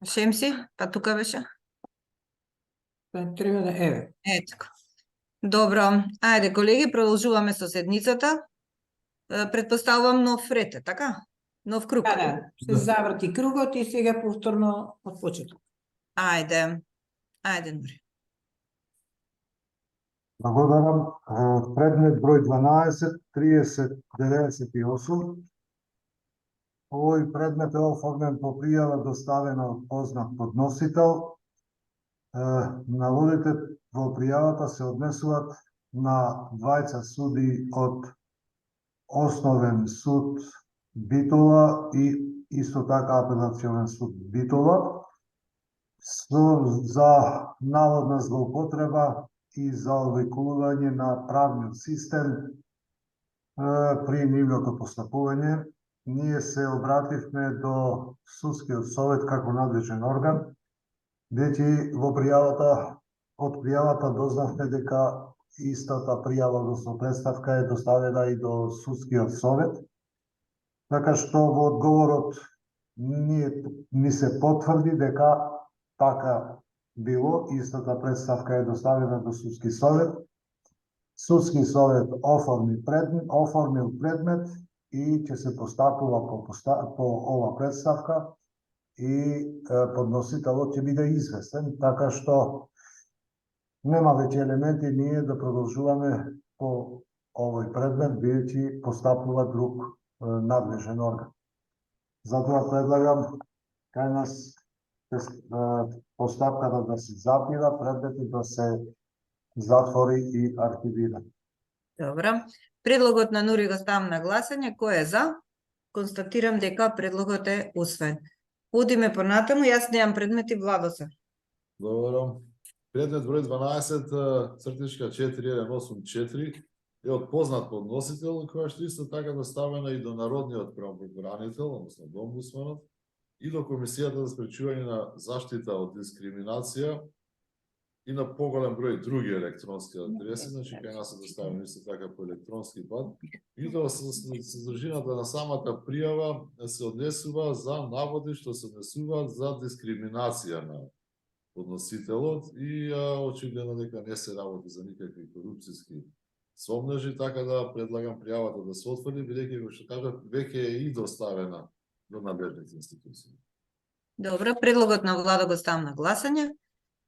Шемси, па тука беше. Треба да еве. Ето. Добро, ајде колеги, продолжуваме со седницата. Предпоставувам нов ред, така? Нов круг. Да, се заврти кругот и сега повторно од почеток. Ајде, Нури. Благодарам. Предмет број 12, 30, 98. Овој предмет е оформен по пријава доставена од познат подносител. Наводите во пријавата се однесуваат на двајца суди од Основен суд Битола и исто така Апелационен суд Битола за наводна злоупотреба и за обиколување на правниот систем при нивното постапување. Ние се обративме до Судскиот совет како надлежен орган, бидејќи во пријавата, од пријавата дознавме дека истата пријава, односно представка е доставена и до Судскиот совет, така што во одговорот ни се потврди дека така било, истата представка е доставена до Судски совет. Судски совет оформил предмет и ќе се постапува по ова представка и подносителот ќе биде известен, така што нема веќе елементи ние да продолжуваме по овој предмет, бидејќи постапува друг надлежен орган. Затоа предлагам кај нас постапката да се запира, предметот да се затвори и архивира. Добро. Предлогот на Нури го ставам на гласање. Кој е за? Констатирам дека предлогот е усвоен. Одиме понатаму, јас немам предмети, Владосе. Добро. Предмет број 12, цртичка 4184 е од познат подносител, која што исто така доставена и до Народниот правобранител, односно до омбудсманот, и до Комисијата за спречување на заштита од дискриминација и на поголем број други електронски адреси, значи кај нас се доставено исто така по електронски пат. И тоа содржината на самата пријава се однесува за наводи што се однесуваат за дискриминација на подносителот и очигледно дека не се работи за никакви корупцијски сомнежи, така да предлагам пријавата да се отвори, бидејќи како што кажав, веќе е и доставена до надлежните институции. Добро, предлогот на Владо го ставам на гласање.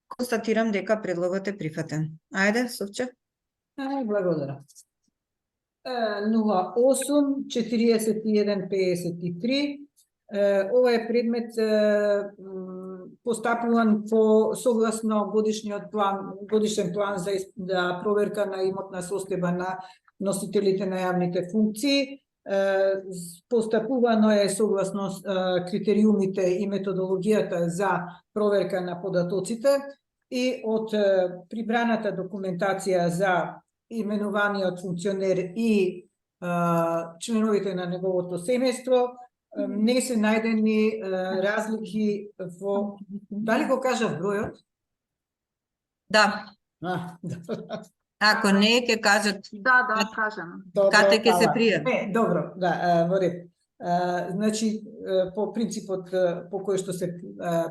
Констатирам дека предлогот е прифатен. Ајде, Совче. Благодарам. 08 41 53. Ова е предмет постапуван по согласно годишен план за проверка на имотна состојба на носителите на јавните функции. Постапувано е согласно критериумите и методологијата за проверка на податоците и од прибраната документација за именуваниот функционер и членовите на неговото семејство не се најдени разлики во... Дали го кажав бројот? Да. Ако не, ќе кажат... Да, кажам. Кате ќе се пријави. Не, добро, да, во ред. Значи, по принципот по кој што се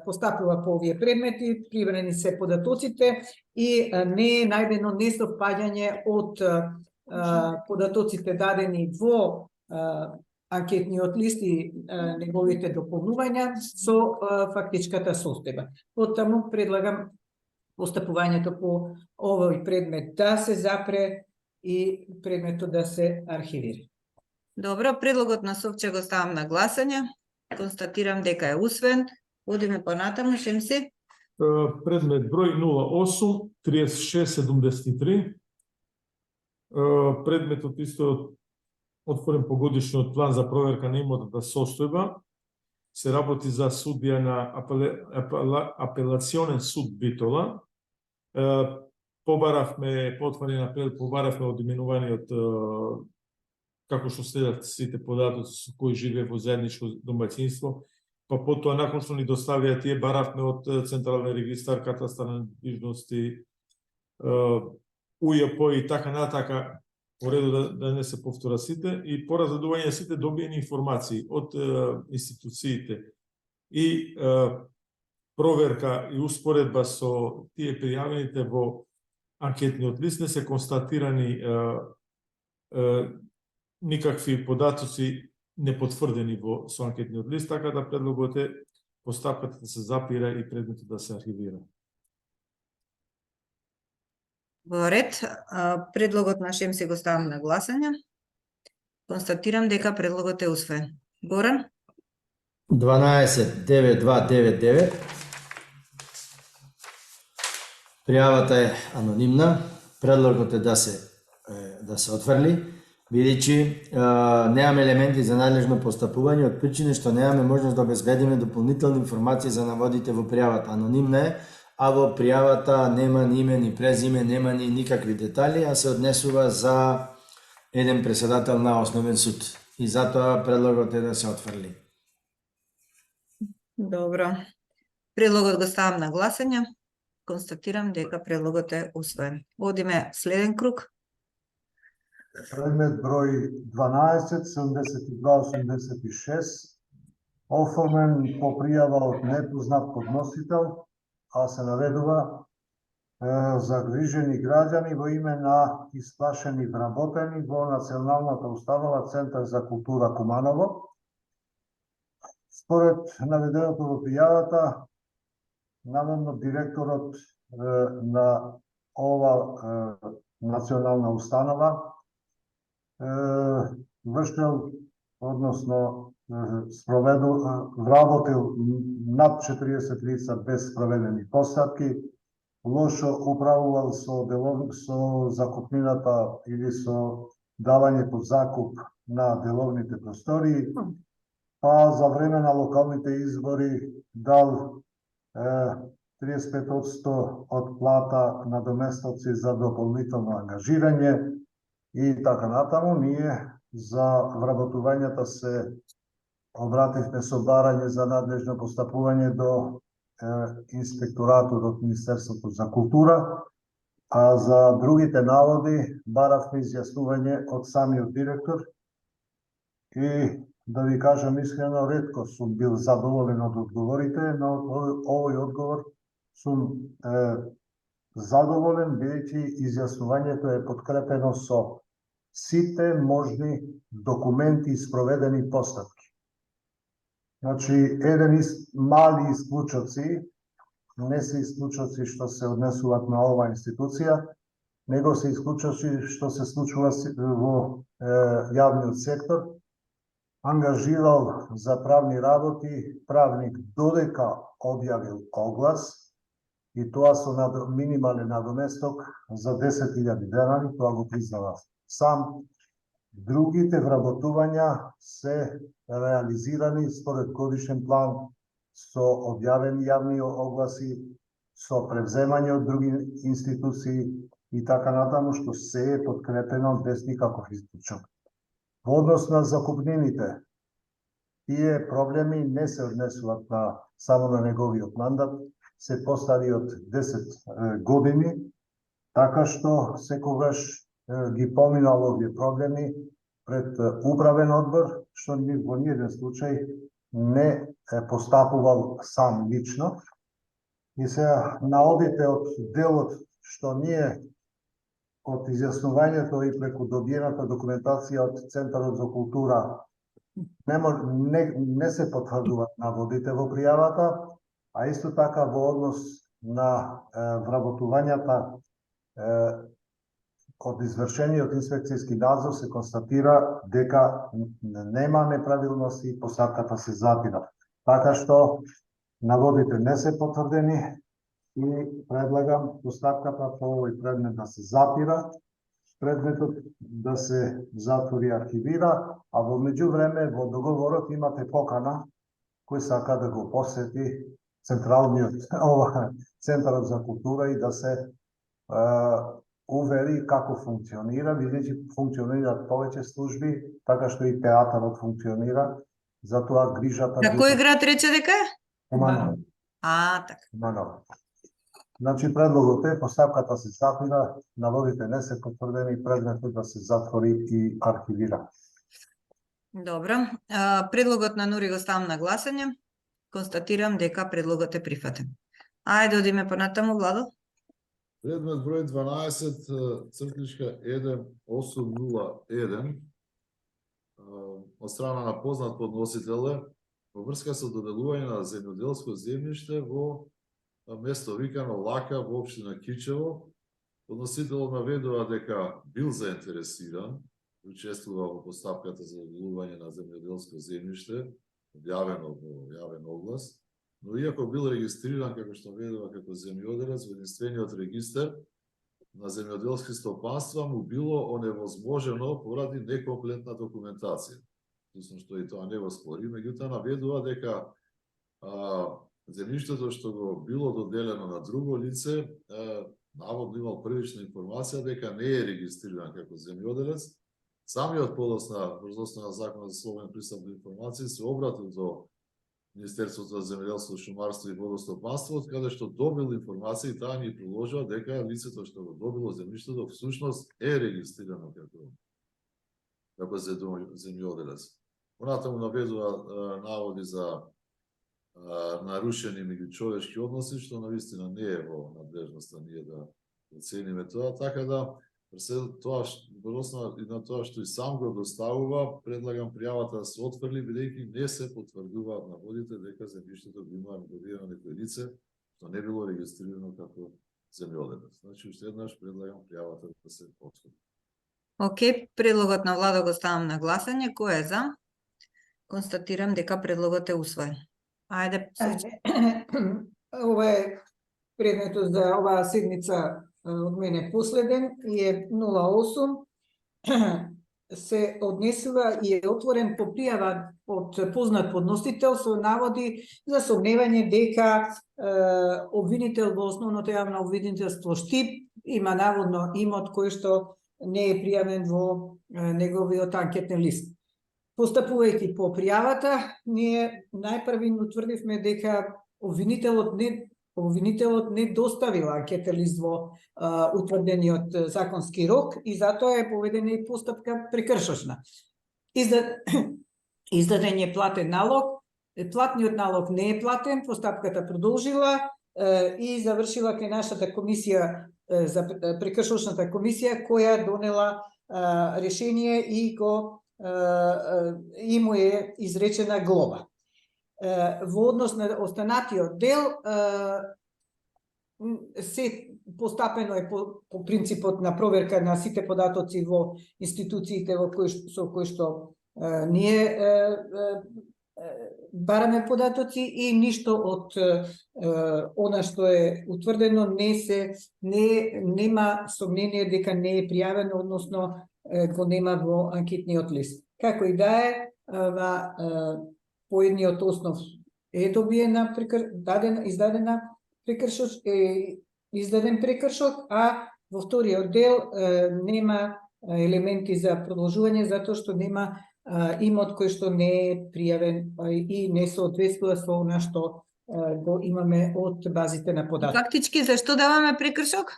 постапува по овие предмети, прибрани се податоците и не е најдено несовпаѓање од податоците дадени во анкетниот лист и неговите дополнувања со фактичката состојба. Потаму предлагам постапувањето по овој предмет да се запре и предметот да се архивира. Добро, предлогот на Совче го ставам на гласање. Констатирам дека е усвоен. Одиме понатаму, Шемси. Предмет број 08 36 73. Предметот исто отворен по годишниот план за проверка на имотната состојба. Се работи за судија на Апелационен суд Битола. Потворен апел, побаравме од именуваниот како што следат сите податоци со кои живее во заедничко домаќинство, па потоа након што ни доставија тие баравме од Централен регистар, катастар на недвижности, УЈП и така натака, во реду да не се повтора сите, и по разредување сите добиени информации од институциите и проверка и успоредба со тие пријавените во анкетниот лист не се констатирани никакви податоци непотврдени со анкетниот лист, така да предлогот е постапката да се запира и предметот да се архивира. Во ред, предлогот на Шемси го ставам на гласање. Констатирам дека предлогот е усвоен. Горан? 12.9299. Пријавата е анонимна. Предлогот е да се отфрли, бидејќи немаме елементи за надлежно постапување од причина што немаме можност да обезбедиме дополнителни информации за наводите во пријавата. Анонимна е, а во пријавата нема ни име, ни презиме, нема ни никакви детали, а се однесува за еден председател на основен суд. И затоа предлогот е да се отфрли. Добро. Предлогот го ставам на гласање. Констатирам дека предлогот е усвоен. Одиме следен круг. Предмет број 12, 7286, оформен по пријава од непознат подносител, а се наведува загрижени граѓани во име на исплашени вработени во Националната установа Центар за култура Куманово. Според наведеното во пријавата, наводно директорот на ова национална установа вршел, односно вработил над 40 лица без спроведени постапки, лошо управувал со закупнината или со давање под закуп на деловните простории, па за време на локалните избори дал 35% од плата на доместовци за дополнително ангажирање и така натаму. Ние за вработувањата се обративме со барање за надлежно постапување до инспекторатот од Министерството за култура, а за другите наводи баравме изјаснување од самиот директор и да ви кажам искрено, ретко сум бил задоволен од одговорите, но овој одговор сум задоволен, бидејќи изјаснувањето е подкрепено со сите можни документи и спроведени постапки. Значи, мали исклучоци, не се исклучоци што се однесуваат на оваа институција, него се исклучоци што се случува во јавниот сектор. Ангажирал за правни работи правник додека објавил оглас и тоа со минимален надоместок за 10.000 денари, тоа го признава сам. Другите вработувања се реализирани според годишен план со објавени јавни огласи, со превземање од други институции и така натаму, што се е подкрепено без никаков исклучок. Во однос на закупнините, тие проблеми не се однесуваат само на неговиот мандат, се постари од 10 години, така што секогаш ги поминал овие проблеми пред управен одбор, што во ниеден случај не постапувал сам лично. И се наодите од делот што ние од изјаснувањето и преку добиената документација од Центарот за култура не се потврдуваат наводите во пријавата, а исто така во однос на вработувањата од извршениот инспекцијски надзор се констатира дека нема неправилности и постапката се запира. Така што наводите не се потврдени и предлагам постапката по овој предмет да се запира, предметот да се затвори и архивира, а во меѓувреме во договорот имате покана кој сака да го посети Центарот за култура и да се увери како функционира, бидејќи функционираат повеќе служби, така што и театарот функционира, затоа грижата... На кој град рече дека е? Куманово. Така. Куманово. Значи, предлогот е, постапката се запира, наводите не се потврдени, предметот да се затвори и архивира. Добро. Предлогот на Нури го ставам на гласање. Констатирам дека предлогот е прифатен. Ајде одиме понатаму, Владо. Предмет број 12, цртичка 1801, од страна на познат подносител во врска со доделување на земјоделско земјиште во место викано Лака во општина Кичево. Подносителот наведува дека бил заинтересиран, учествува во постапката за доделување на земјоделско земјиште, објавено во јавен оглас, но иако бил регистриран како што ведува како земјоделец во единствениот регистар на земјоделски стопанства, му било оневозможено поради некомплетна документација. Мислам што и тоа не го спори, меѓутоа наведува дека земјиштето што го било доделено на друго лице, наводно имал првична информација дека не е регистриран како земјоделец. Самиот подосна, врз основа на Законот за слободен пристап до информации, се обратил до Министерството за земјоделство, шумарство и водостопанство, од каде што добил информација и таа ни приложила дека лицето што го добило земјиштето всушност е регистрирано како земјоделец. Понатаму наведува наводи за нарушени меѓучовечки односи, што навистина не е во надлежноста ние да оцениме тоа, така да тоа и на тоа што и сам го доставува, предлагам пријавата да се отфрли, бидејќи не се потврдуваат наводите дека земјиштето го има добиено некој лице што не било регистрирано како земјоделец. Значи, уште еднаш предлагам пријавата да се отфрли. Океј, предлогот на Владо го ставам на гласање. Кој е за? Констатирам дека предлогот е усвоен. Ајде, Ова е предметот за оваа седмица од мене последен и е 08. Се однесува и е отворен по пријава од познат подносител со наводи за сомневање дека обвинител во основното јавно обвинителство Штип има наводно имот кој што не е пријавен во неговиот анкетен лист. Постапувајќи по пријавата, ние најпрви утврдивме дека обвинителот не доставил анкетен лист во утврдениот законски рок и затоа е поведена и постапка прекршочна. Издаден е платен налог, платниот налог не е платен, постапката продолжила и завршила кај нашата комисија за прекршочната комисија која донела решение и му е изречена глоба. Во однос на останатиот дел се постапено е по принципот на проверка на сите податоци во институциите со кои што ние бараме податоци и ништо од она што е утврдено нема сомнение дека не е пријавено, односно го нема во анкетниот лист. Како и да е, поедниот основ е добиена издаден прекршок, а во вториот дел нема елементи за продолжување затоа што нема имот кој што не е пријавен и не соодветствува со она што го имаме од базите на податоци. Фактички, зашто даваме прекршок?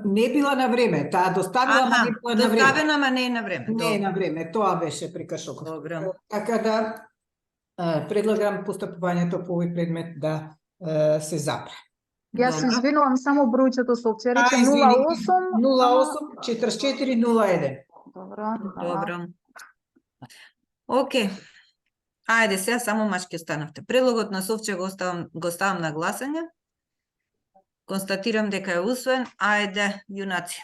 Не била на време, таа доставила, ама не била на време. Доставена, ама не е на време. Не е на време, тоа беше прекршокот. Добро. Така да предлагам постапувањето по овој предмет да се запре. Јас се извинувам, само бројчето соопчерите 08 4401. Добро. Океј. Ајде сега само мачки останавте. Предлогот на Совче го ставам на гласање. Констатирам дека е усвоен. Ајде, јунаци.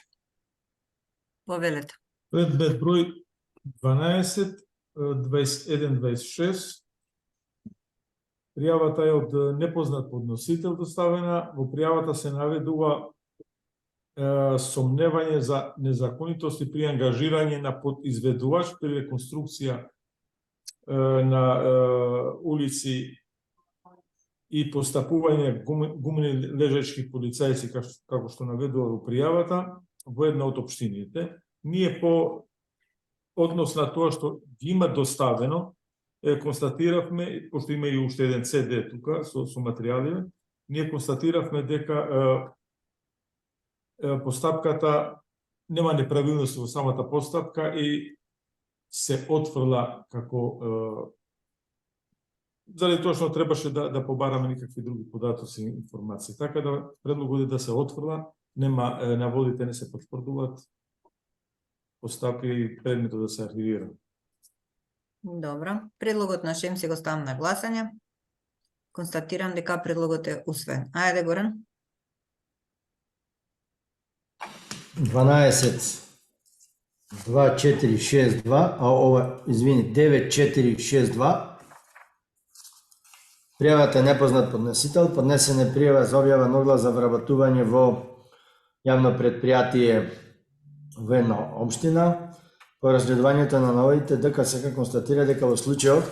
Повелете. Предмет број 12, 21, 26. Пријавата е од непознат подносител доставена. Во пријавата се наведува сомневање за незаконитости при ангажирање на подизведувач при реконструкција на улици и постапување гумени лежачки полицајци, како што наведува во пријавата, во една од општините. Ние по однос на тоа што ги има доставено, констатиравме, пошто има и уште еден CD тука со материјали, ние констатиравме дека постапката нема неправилности во самата постапка и се отфрла како заради тоа што требаше да побараме никакви други податоци и информации. Така да предлогот е да се отфрла, нема наводите не се потврдуваат, постапи и предметот да се архивира. Добро. Предлогот на Шем си го ставам на гласање. Констатирам дека предлогот е усвоен. Ајде, Горан. 12 2462, а ова, извини, 9462. Пријавата е непознат поднесител, поднесена е пријава за објава на оглас за вработување во јавно предпријатие во една општина. По разгледувањето на наводите, ДКСК констатира дека во случајот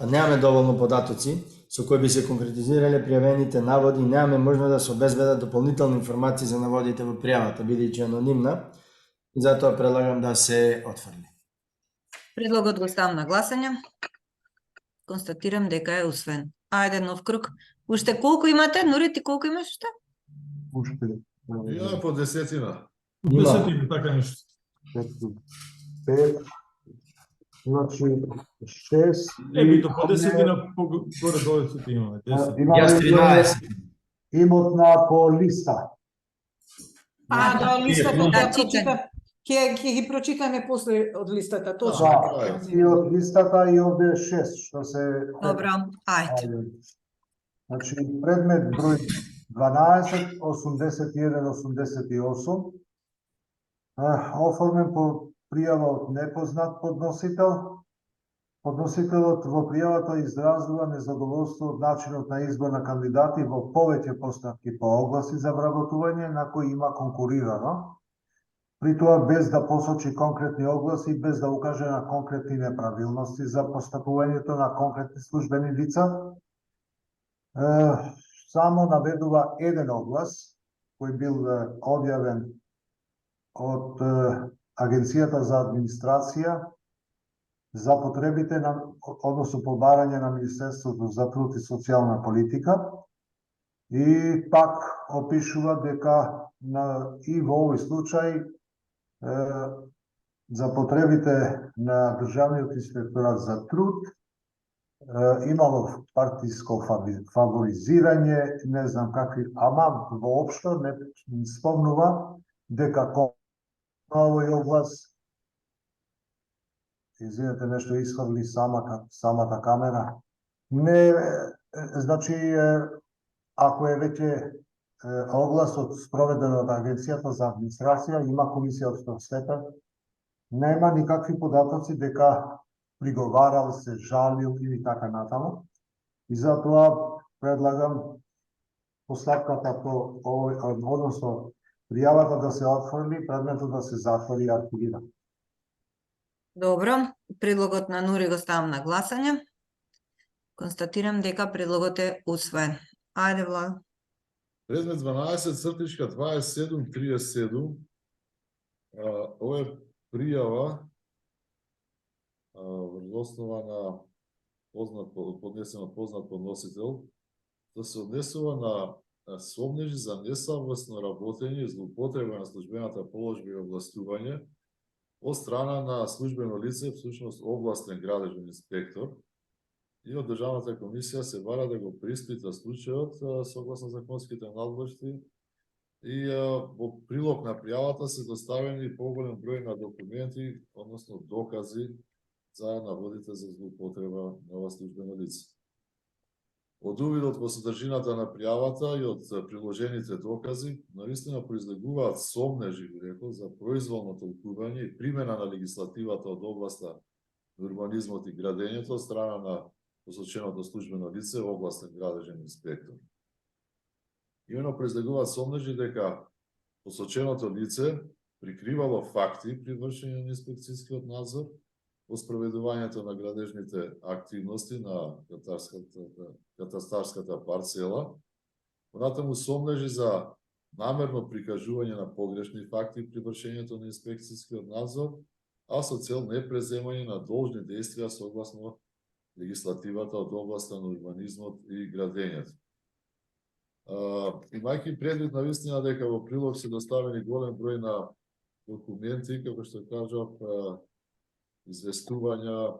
немаме доволно податоци со кои би се конкретизирале пријавените наводи и немаме можност да се обезбедат дополнителни информации за наводите во пријавата, бидејќи анонимна, и затоа предлагам да се отфрли. Предлогот го ставам на гласање. Констатирам дека е усвоен. Ајде, нов круг. Уште колку имате? Нури, ти колку имаш уште? Уште Имаме по 10-тина. Има. 10 така нешто. 5, значи 6. Не бито по 10 горе долу сите имаме. 10. Јас 13. Имот на по листа. Да, листата Да, да читам. прочитам. Ќе ги прочитаме после од листата, точно. Да, и од листата и овде 6, што се... Добро, ајде. Значи, предмет број 12, 81, 88, оформен по пријава од непознат подносител. Подносителот во пријавата изразува незадоволство од начинот на избор на кандидати во повеќе поставки по огласи за вработување на кои има конкурирано, при тоа без да посочи конкретни огласи, без да укаже на конкретни неправилности за постапувањето на конкретни службени лица. Само наведува еден оглас кој бил објавен од Агенцијата за администрација за потребите на, односно побарање на Министерството за труд и социјална политика, и пак опишува дека и во овој случај за потребите на Државниот инспекторат за труд имало партиско фаворизирање, не знам какви, ама воопшто не спомнува дека на овој оглас, извинете, нешто исхврли самата камера. Не, значи, ако е веќе огласот спроведен од Агенцијата за администрација, има комисија од просвета, нема никакви податоци дека приговарал, се жалил или така натаму. И затоа предлагам постапката по овој, односно пријавата да се отфрли, предметот да се затвори и архивира. Добро, предлогот на Нури го ставам на гласање. Констатирам дека предлогот е усвоен. Ајде, Владо. Предмет 12, цртичка 2737. Ова е пријава врз основа на поднесен од познат подносител, да се однесува на сомнежи за несавесно работење и злоупотреба на службената положба и овластување од страна на службено лице, всушност областен градежен инспектор, и од Државната комисија се бара да го преиспита случајот согласно законските надлежности, и во прилог на пријавата се доставени поголем број на документи, односно докази за наводите за злоупотреба на ова службено лице. Од увидот во содржината на пријавата и од приложените докази, навистина произлегуваат сомнежи, рекол, за произволно толкување и примена на легислативата од областа на урбанизмот и градењето од страна на посоченото службено лице, областен градежен инспектор. Имено произлегуваат сомнежи дека посоченото лице прикривало факти при вршење на инспекцијскиот надзор во спроведувањето на градежните активности на катастарската парцела, понатаму сомнежи за намерно прикажување на погрешни факти при вршењето на инспекцијскиот надзор, а со цел непреземање на должни действија согласно легислативата од областа на урбанизмот и градењето. Имајќи предвид на вистина дека во прилог се доставени голем број на документи, како што кажав, известувања,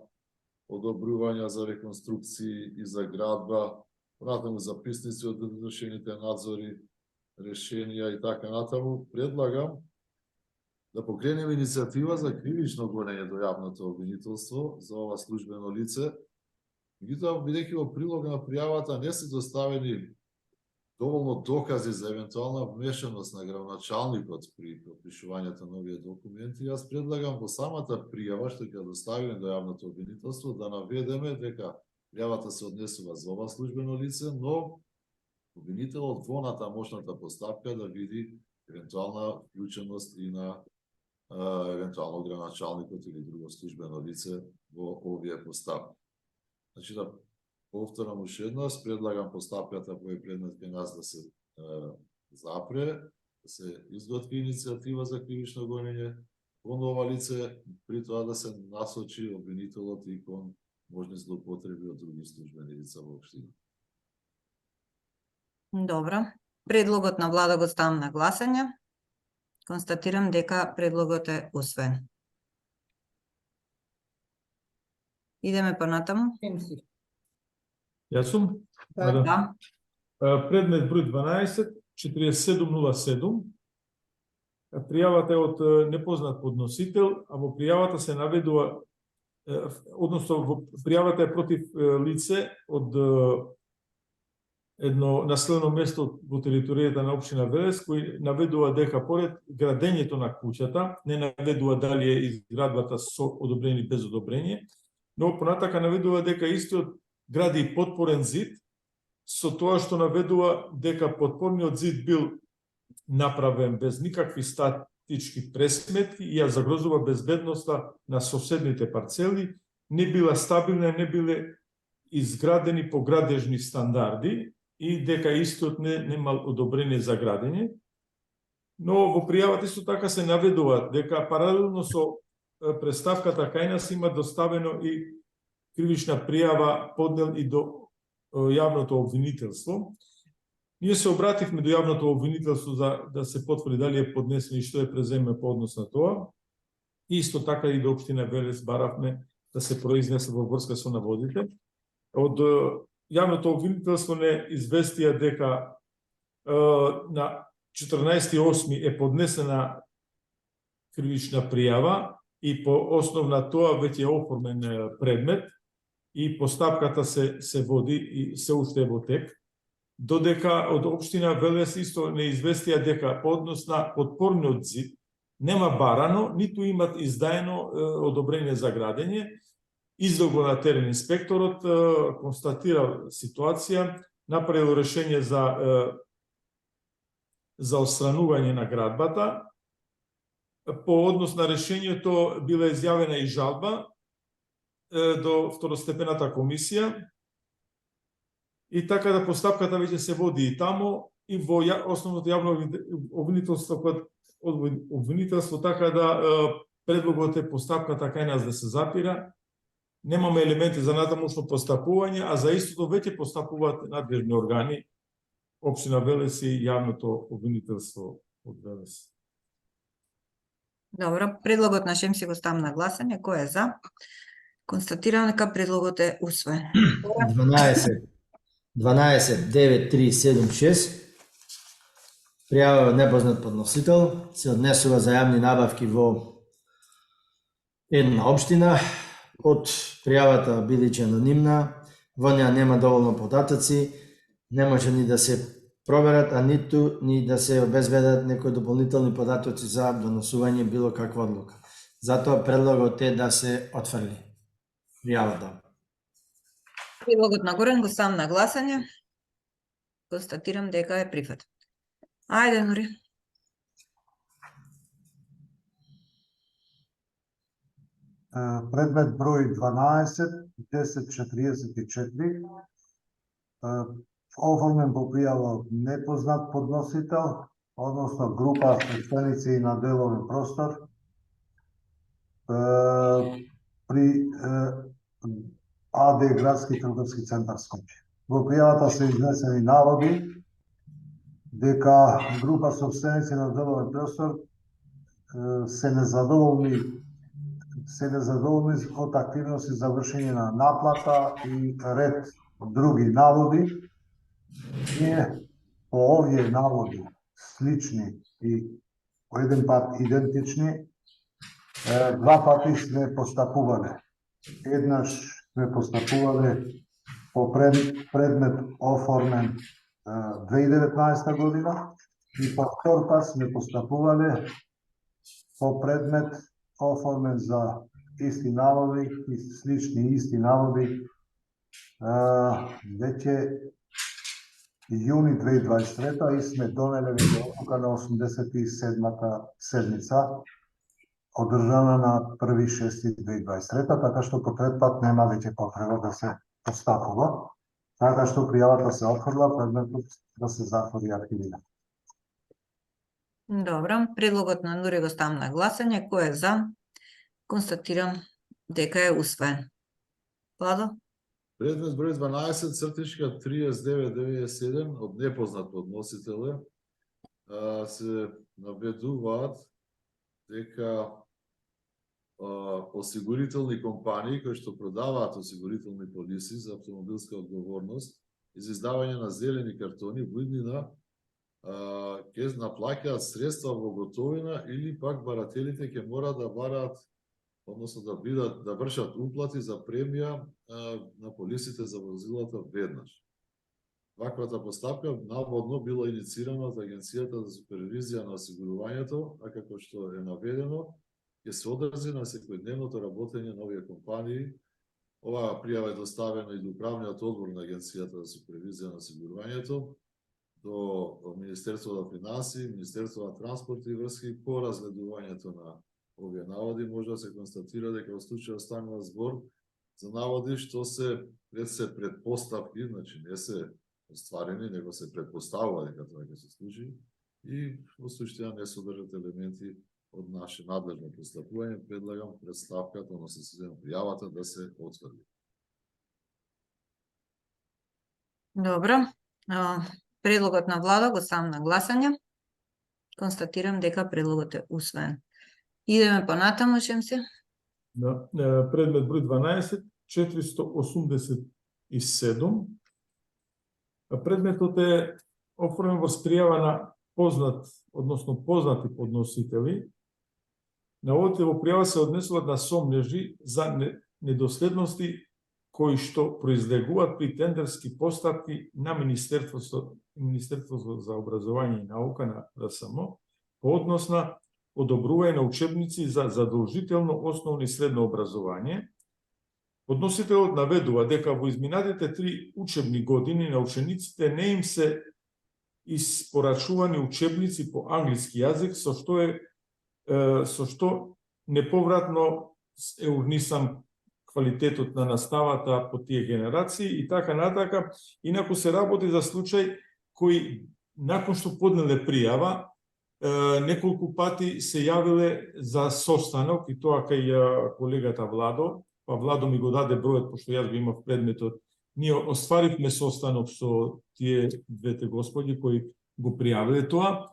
одобрувања за реконструкции и за градба, понатаму записници од извршените надзори, решенија и така натаму, предлагам да покренеме иницијатива за кривично гонење до јавното обвинителство за ова службено лице. Меѓутоа, бидејќи во прилог на пријавата не се доставени доволно докази за евентуална вмешаност на градоначалникот при подпишувањето на овие документи, јас предлагам во самата пријава што ќе доставиме до јавното обвинителство да наведеме дека пријавата се однесува за ова службено лице, но обвинителот во натамошната постапка да види евентуална вклученост и на евентуално градоначалникот или друго службено лице во овие постапки. Значи да повторам уште еднаш, предлагам постапката која е предмет кај нас да се запре, да се изготви иницијатива за кривично гонење кон ова лице, при тоа да се насочи обвинителот и кон можни злоупотреби од други службени лица во општина. Добро. Предлогот на влада го ставам на гласање. Констатирам дека предлогот е усвоен. Идеме понатаму. Емси. Јас сум? Да. Да. Предмет број 12, 4707. Пријавата е од непознат подносител, а во пријавата се наведува, односно во пријавата е против лице од едно населено место во територијата на општина Велес, кој наведува дека поред градењето на куќата, не наведува дали е изградбата со одобрение или без одобрение, но понатака наведува дека истиот гради и подпорен зид, со тоа што наведува дека подпорниот зид бил направен без никакви статички пресметки и ја загрозува безбедноста на соседните парцели, не била стабилна, не биле изградени по градежни стандарди и дека истиот не немал одобрение за градење. Но во пријавата исто така се наведува дека паралелно со представката кај нас има доставено и кривична пријава поднел и до јавното обвинителство. Ние се обративме до јавното обвинителство за да се потврди дали е поднесено и што е преземе по однос на тоа. И исто така и до општина Велес баравме да се произнесе во врска со наводите. Од јавното обвинителство не известија дека на 14.8. е поднесена кривична пријава и по основ на тоа веќе е оформен предмет и постапката се води и се уште е во тек, додека од општина Велес исто не известија дека по однос на подпорниот зид нема барано, ниту имат издаено одобрение за градење. Издолго на терен инспекторот констатирал ситуација, направил решение за отстранување на градбата. По однос на решението била изјавена и жалба до второстепената комисија и така да постапката веќе се води и тамо и во основното јавно обвинителство, така да предлогот е постапката кај нас да се запира. Немаме елементи за натамошно постапување, а за истото веќе постапуваат надлежни органи, општина Велес и јавното обвинителство од Велес. Добро, предлогот на Шемси го ставам на гласање. Кој е за? Констатирам дека предлогот е усвоен. 12.9.3.7.6. Пријава од непознат подносител се однесува за јавни набавки во една општина. Од пријавата бидејќи анонимна, во неа нема доволно податоци, не може ни да се проверат, а ниту ни да се обезбедат некои дополнителни податоци за донесување било каква одлука. Затоа предлогот е да се отфрли пријавата. Предлогот на Горен го ставам на гласање. Констатирам дека е прифатен. Ајде, Нури. Предмет број 12, 1044, оформен по пријава од непознат подносител, односно група собственици на деловен простор, при АД Градски трговски центар Скопје. Во пријавата се изнесени наводи дека група собственици на деловен простор се незадоволни се незадоволни од активности за вршење на наплата и ред други наводи. Ние по овие наводи слични и по еден пат идентични, два пати сме постапувале. Еднаш сме постапувале по предмет оформен 2019 година и по втор пат сме постапувале по предмет оформен за исти наводи и слични исти наводи веќе јуни 2023 и сме донеле веќе одлука на 87-та седница одржана на 1.6.2023, така што по трет пат нема веќе потреба да се постапува, така што пријавата се отфрла, предметот да се затвори и архивира. Добро, предлогот на Нури го ставам на гласање. Кој е за? Констатирам дека е усвоен. Владо? Предмет број 12, цртичка 3997 од непознат подносител се наведуваат дека осигурителни компании кои што продаваат осигурителни полиси за автомобилска одговорност и за издавање на зелени картони во иднина ќе наплаќаат средства во готовина или пак барателите ќе мора да бараат, односно да вршат уплати за премија на полисите за возилата веднаш. Ваквата постапка наводно била иницирана од Агенцијата за супервизија на осигурувањето, а како што е наведено, ќе се одржи на секојдневното работење на овие компании. Оваа пријава е доставена и до управниот одбор на Агенцијата за супервизија на осигурувањето, до Министерството на финансии, Министерството на транспорт и врски. По разгледувањето на овие наводи може да се констатира дека во случајот станува збор за наводи што се предпоставки, значи не се остварени, него се предпоставува дека тоа ќе се случи и во суштина не содржат елементи од наше надлежно постапување. Предлагам представката, односно пријавата да се отфрли. Добро. Предлогот на Владо го ставам на гласање. Констатирам дека предлогот е усвоен. Идеме понатаму, Шемси. Да, предмет број 12, 487. Предметот е оформен во пријава на познат, односно познати подносители. Наводите во пријава се однесуваат на сомнежи за недоследности кои што произлегуваат при тендерски постапки на Министерството за образование и наука на РСМ по однос на одобрување на учебници за задолжително основно и средно образование. Подносителот наведува дека во изминатите 3 учебни години на учениците не им се испорачувани учебници по англиски јазик, со што неповратно е урнисан квалитетот на наставата по тие генерации и така натака. Инаку се работи за случај кој након што поднеле пријава неколку пати се јавиле за состанок, и тоа кај колегата Владо, па Владо ми го даде бројот, пошто јас го имав предметот. Ние остваривме состанок со тие двете господи кои го пријавиле тоа,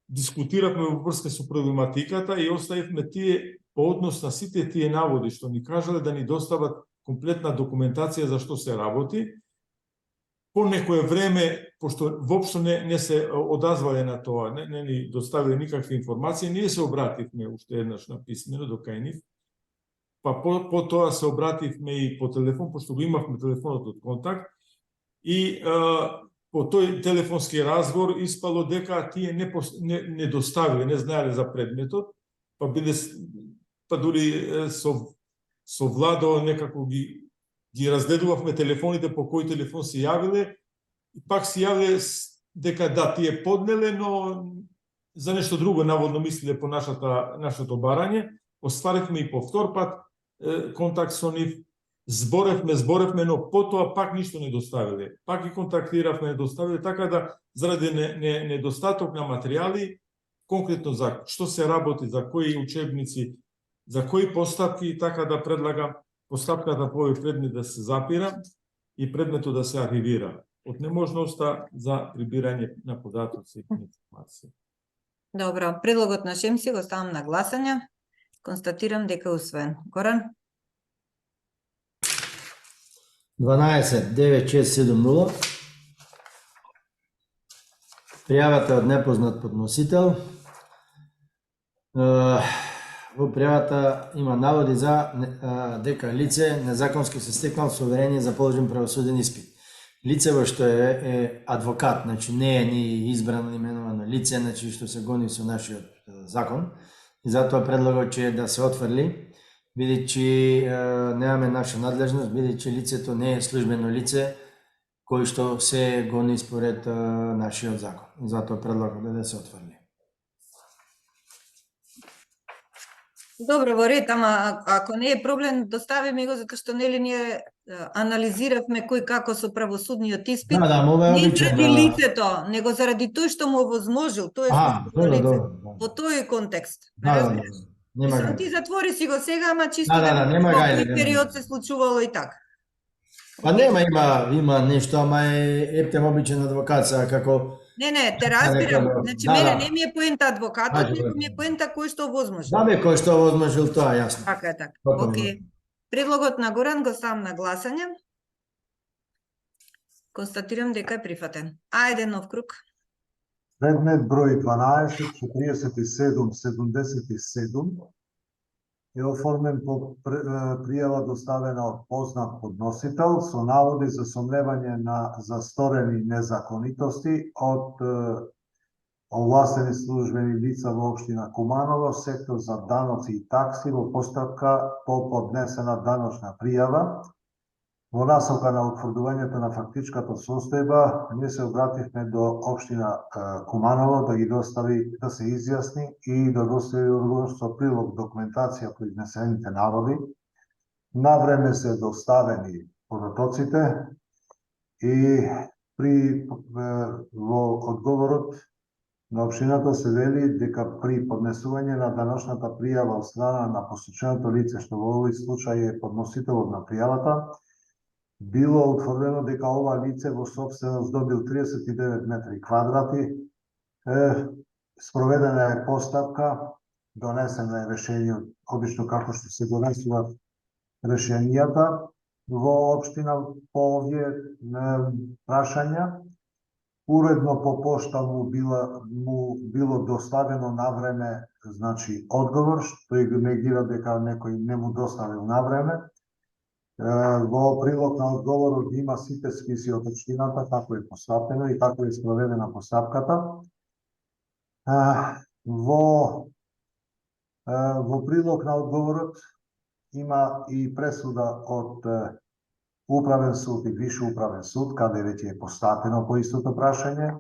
дискутиравме во врска со проблематиката и оставивме тие по однос на сите тие наводи што ни кажале да ни достават комплетна документација за што се работи. По некое време, пошто воопшто не се одазвале на тоа, не ни доставиле никакви информации, ние се обративме уште еднаш на писмено до кај нив. Па по тоа се обративме и по телефон, пошто го имавме телефонот од контакт, и по тој телефонски разговор испало дека тие не доставиле, не знаеле за предметот, па дури со Владо некако ги разгледувавме телефоните по кој телефон се јавиле, и пак се јавиле дека да, тие поднеле, но за нешто друго наводно мислиле по нашето барање. Остваривме и по втор пат контакт со нив, зборевме, но потоа пак ништо не доставиле. Пак ги контактиравме, не доставиле, така да заради недостаток на материјали, конкретно за што се работи, за кои учебници, за кои постапки, така да предлагам постапката по овој предмет да се запира и предметот да се архивира од неможноста за прибирање на податоци и информации. Добро, предлогот на Шемси го ставам на гласање. Констатирам дека е усвоен. Горан? 12-9670. Пријавата од непознат подносител. Во пријавата има наводи за дека лице незаконски се стекнал со уверение за положен правосуден испит. Лицево што е адвокат, значи не е ни избрано ни именувано лице, значи што се гони со нашиот закон, и затоа предлогот е да се отфрли, бидејќи немаме наша надлежност, бидејќи лицето не е службено лице кој што се гони според нашиот закон. И затоа предлогот е да се отфрли. Добро, во ред, ама ако не е проблем, доставиме го, затоа што нели ние анализиравме кој како со правосудниот испит. Да, ова е Не обичен. заради лицето, него заради тој што му овозможил, тој е службено лице. Во тој контекст. Ме разбираш? Нема Мислам, гајле. ти затвори си го сега, ама чисто Да, нема во гајле, кој нема период гајле. се случувало и така. Па има нешто, ама е ептем обичен адвокат, сега како... Не, те разбирам. Значи, мене не ми е поента адвокатот, Значи, него ми е поента кој што овозможил. Да бе, кој што овозможил тоа, јасно. Така е, така. Готово. Океј. Предлогот на Горан го ставам на гласање. Констатирам дека е прифатен. Ајде нов круг. Предмет број 12, 4777 е оформен по пријава доставена од познат подносител со наводи за сомневање за сторени незаконитости од овластени службени лица во општина Куманово, сектор за даноци и такси во постапка по поднесена даночна пријава. Во насока на утврдувањето на фактичката состојба, ние се обративме до општина Куманово да ги достави, да се изјасни и да достави одговор со прилог документација по изнесените наводи. Навреме се доставени податоците и во одговорот на општината се вели дека при поднесување на даночната пријава од страна на посоченото лице, што во овој случај е подносителот на пријавата, било утврдено дека ова лице во собственост добил 39 метри квадрати, спроведена е постапка, донесено е решение, обично како што се донесуваат решенијата во општина по овие прашања. Уредно по пошта му било доставено навреме, значи одговор, што и негира дека некој не му доставил навреме. Во прилог на одговорот има сите списи од општината, како е постапено и како е спроведена постапката. Во прилог на одговорот има и пресуда од Управен суд и Виши управен суд, каде веќе е постапено по истото прашање.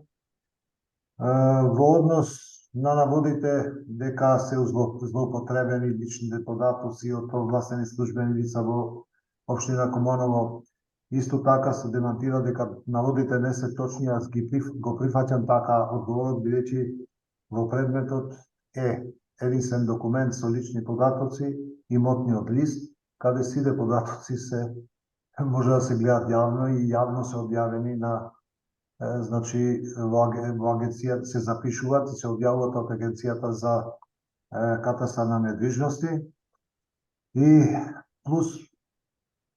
Во однос на наводите дека се злоупотребени личните податоци од овластени службени лица во општина Куманово, исто така се демантира дека наводите не се точни, аз го прифаќам така одговорот, бидејќи во предметот е единствен документ со лични податоци, имотниот лист, каде сите податоци може да се гледат јавно и јавно се објавени значи во агенцијата се запишуваат и се објавуваат од агенцијата за катастар на недвижности. И плюс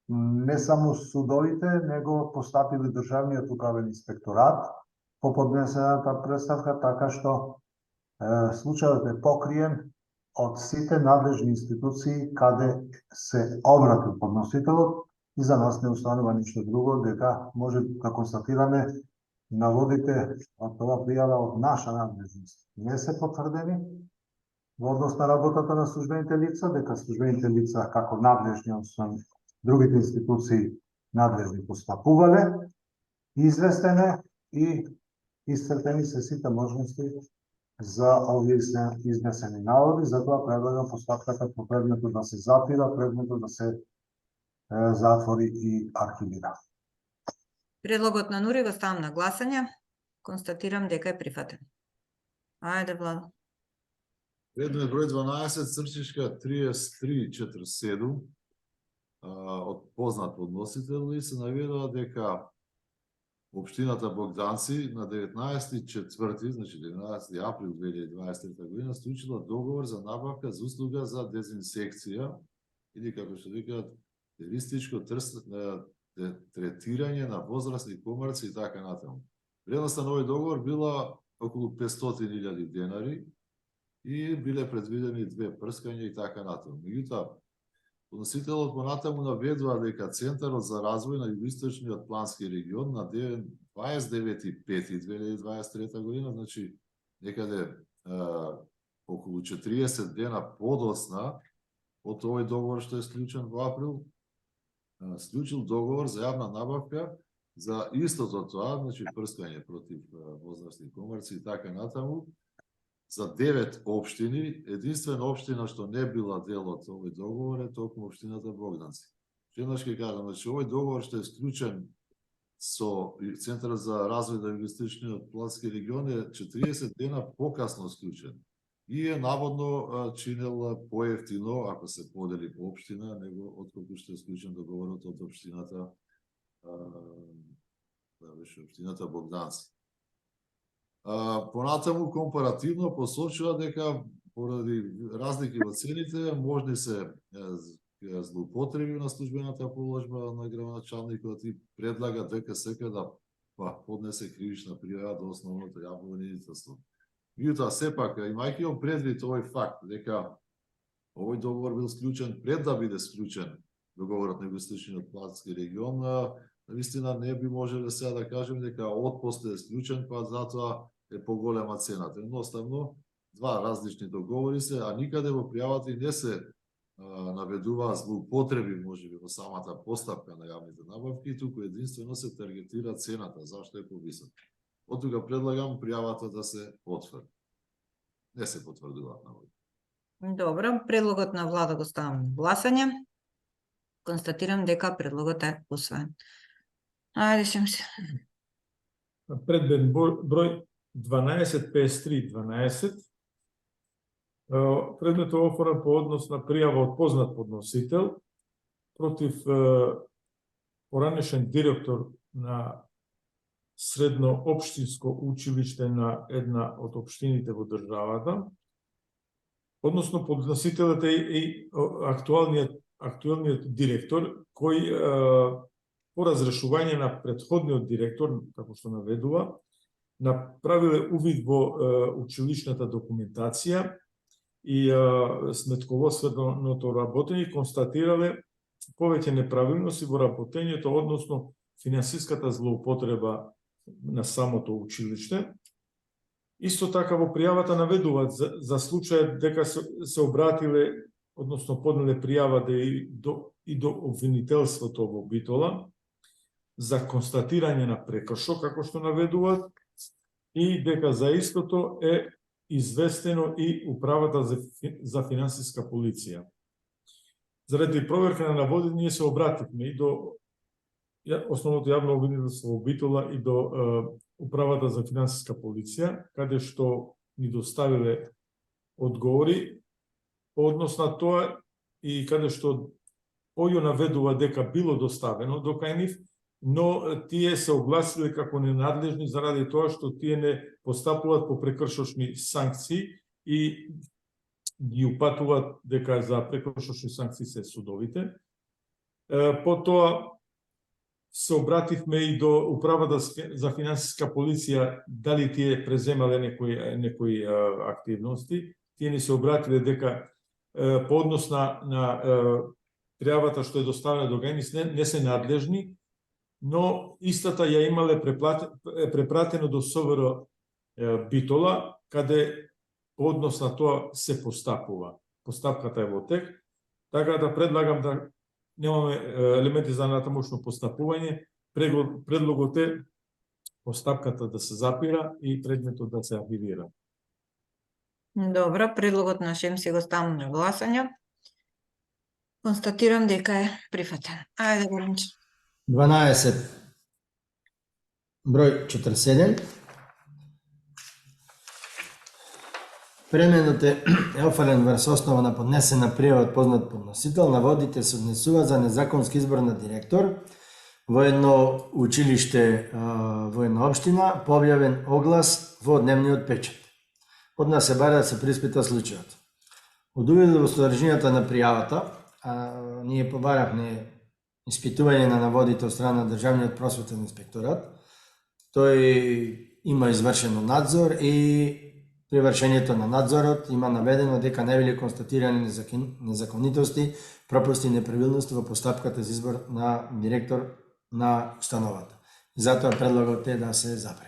не само судовите, него постапили државниот управен инспекторат по поднесената представка, така што случајот е покриен од сите надлежни институции каде се обратил подносителот и за нас не останува ништо друго, дека може да констатираме наводите од ова пријава од наша надлежност не се потврдени во однос на работата на службените лица, дека службените лица како надлежни, односно другите институции надлежни постапувале, известене и исцрпени се сите можности за овие изнесени наводи, затоа предлагам постапката по предметот да се запира, предметот да се затвори и архивира. Предлогот на Нури го ставам на гласање. Констатирам дека е прифатен. Ајде, Владо. Предмет број 12, Црчишка 3347, од познат подносител и се наведува дека Општината Богданци на 19.4., значи 19 април 2023 година, склучила договор за набавка за услуга за дезинсекција или, како што викаат, теристичко третирање на возрастни комарци и така натаму. Вредноста на овој договор била околу 500.000 денари и биле предвидени 2 прскања и така натаму. Меѓутоа, подносителот понатаму наведува дека Центарот за развој на Југоисточниот плански регион на 29.5.2023 година, значи некаде околу 40 дена подоцна од овој договор што е склучен во април, склучил договор за јавна набавка за истото тоа, значи прскање против возрастни комарци и така натаму, за 9 општини. Единствена општина што не била дел од овој договор е токму општината Богданци. Еднаш ќе кажам, значи овој договор што е склучен со Центарот за развој на Југоисточниот плански регион е 40 дена покасно склучен и е наводно чинел поевтино ако се подели по општина него отколку што е склучен договорот од општината општината Богданци. Понатаму компаративно посочува дека поради разлики во цените можни се злоупотреби на службената положба на градоначалникот и предлага ДКСК да поднесе кривична пријава до основното јавно обвинителство. Меѓутоа, сепак, имајќи го предвид овој факт дека овој договор бил склучен пред да биде склучен договорот на Југоисточниот плански регион, навистина не би можеле сега да кажем дека отпосле е склучен, па затоа е поголема цената. Едноставно, два различни договори се, а никаде во пријавата и не се наведува злоупотреби можеби во самата постапка на јавните набавки, туку единствено се таргетира цената, зашто е повисока. Од тука предлагам пријавата да се потврди. Не се потврдуваат наводи. Добро, предлогот на влада го ставам на гласање. Констатирам дека предлогот е усвоен. Ајде се. Предмет број 12.53.12. Предметот е оформен по однос на пријава од познат подносител против поранешен директор на средно општинско училиште на една од општините во државата. Односно подносителот е актуелниот директор кој по разрешување на претходниот директор, како што наведува, направиле увид во училишната документација и сметководственото работење и констатирале повеќе неправилности во работењето, односно финансиската злоупотреба на самото училиште. Исто така во пријавата наведуваат за случај дека се обратиле, односно поднеле пријава и до обвинителството во Битола за констатирање на прекршок, како што наведуваат, и дека за истото е известено и Управата за финансиска полиција. Заради проверка на наводи, ние се обративме и до основното јавно обвинителство во Битола и до Управата за финансиска полиција, каде што ни доставиле одговори однос на тоа и каде што ОЈО наведува дека било доставено до кај нив, но тие се огласиле како ненадлежни заради тоа што тие не постапуваат по прекршочни санкции и ги упатуваат дека за прекршочни санкции се судовите. Потоа се обративме и до Управата за финансиска полиција дали тие преземале некои активности. Тие ни се обратиле дека по однос на пријавата што е доставена до гај не се надлежни, но истата ја имале препратено до СВР Битола, каде по однос на тоа се постапува. Постапката е во тек, така да предлагам да немаме елементи за натамошно постапување. Предлогот е постапката да се запира и предметот да се архивира. Добро, предлогот на Шем си го ставам на гласање. Констатирам дека е прифатен. Ајде, Горинче. 12. Број 47. Пременот е офален врз основа на поднесена пријава од познат подносител. Наводите се однесува за незаконски избор на директор, во едно училиште во една општина појавен оглас во дневниот печат. Од нас се бара да се приспита случајот. Од увид во содржината на пријавата, ние побаравме испитување на наводите од страна на Државниот просветен инспекторат. Тој има извршено надзор и при вршењето на надзорот има наведено дека не биле констатирани незаконитости, пропусти и неправилности во постапката за избор на директор на установата. И затоа предлогот е да се запре.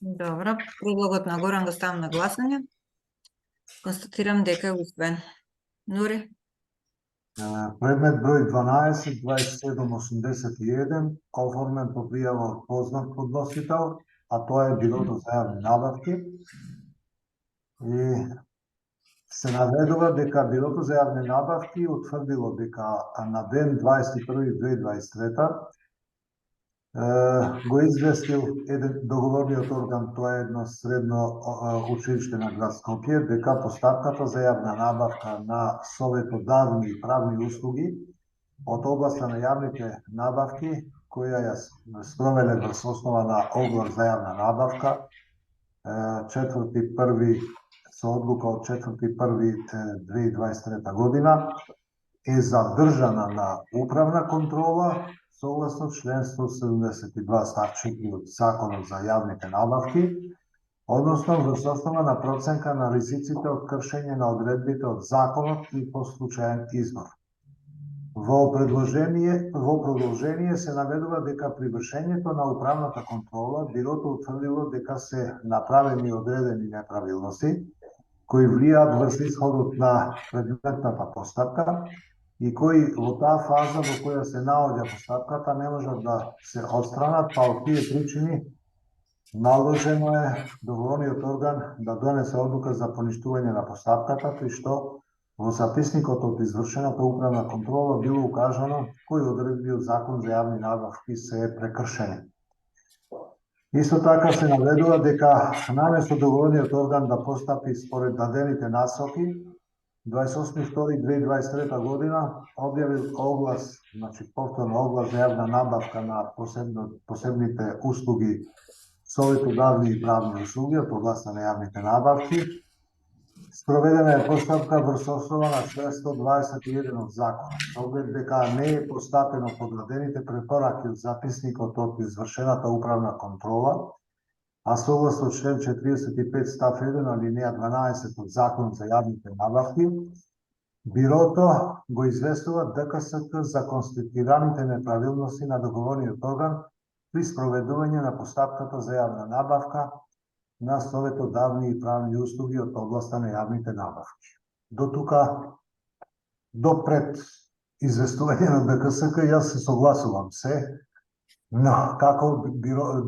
Добро, предлогот на Горан го ставам на гласање. Констатирам дека е усвоен. Нури? Предмет број 12, 2781, оформен по пријава од познат подносител, а тоа е Бирото за јавни набавки. И се наведува дека Бирото за јавни набавки утврдило дека на ден 21.2023 го известил договорниот орган, тоа е едно средно училиште на град Скопје, дека постапката за јавна набавка на советодавни и правни услуги од областа на јавните набавки, која ја спровеле врз основа на оглас за јавна набавка, 4.1. со одлука од 4.1.2023 година, е задржана на управна контрола согласно член 172 став 4 од Законот за јавните набавки, односно врз основа на проценка на ризиците од кршење на одредбите од законот и по случаен избор. Во продолжение се наведува дека при вршењето на управната контрола Бирото утврдило дека се направени одредени неправилности кои влијаат врз исходот на предметната постапка и кои во таа фаза во која се наоѓа постапката не можат да се отстранат, па од тие причини наложено е договорниот орган да донесе одлука за поништување на постапката, при што во записникот од извршената управна контрола било укажано кои одредби од Закон за јавни набавки се прекршени. Исто така се наведува дека наместо договорниот орган да постапи според дадените насоки, 28.2.2023 година објавил оглас, значи повторно оглас за јавна набавка на посебните услуги, советодавни и правни услуги од областа на јавните набавки. Спроведена е постапка врз основа на член 121 од законот, со оглед дека не е постапено подадените препораки од записникот од извршената управна контрола, а согласно член 45 став 1 алинеја 12 од Законот за јавните набавки, Бирото го известува ДКСК за констатираните неправилности на договорниот орган при спроведување на постапката за јавна набавка на советодавни и правни услуги од областа на јавните набавки. До тука, до пред известување на ДКСК, јас се согласувам се, но како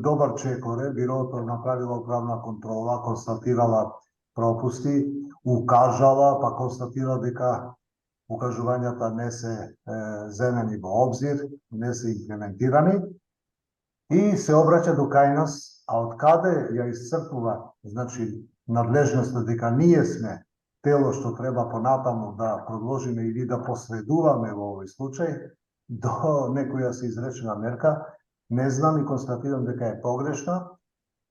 добар чекор е, Бирото направила управна контрола, констатирала пропусти, укажала, па констатира дека укажувањата не се земени во обзир, не се имплементирани и се обраќа до кај нас, а од каде ја исцрпува, значи, надлежноста дека ние сме тело што треба понатаму да продолжиме или да посредуваме во овој случај, до некоја се изречена мерка, не знам и констатирам дека е погрешна,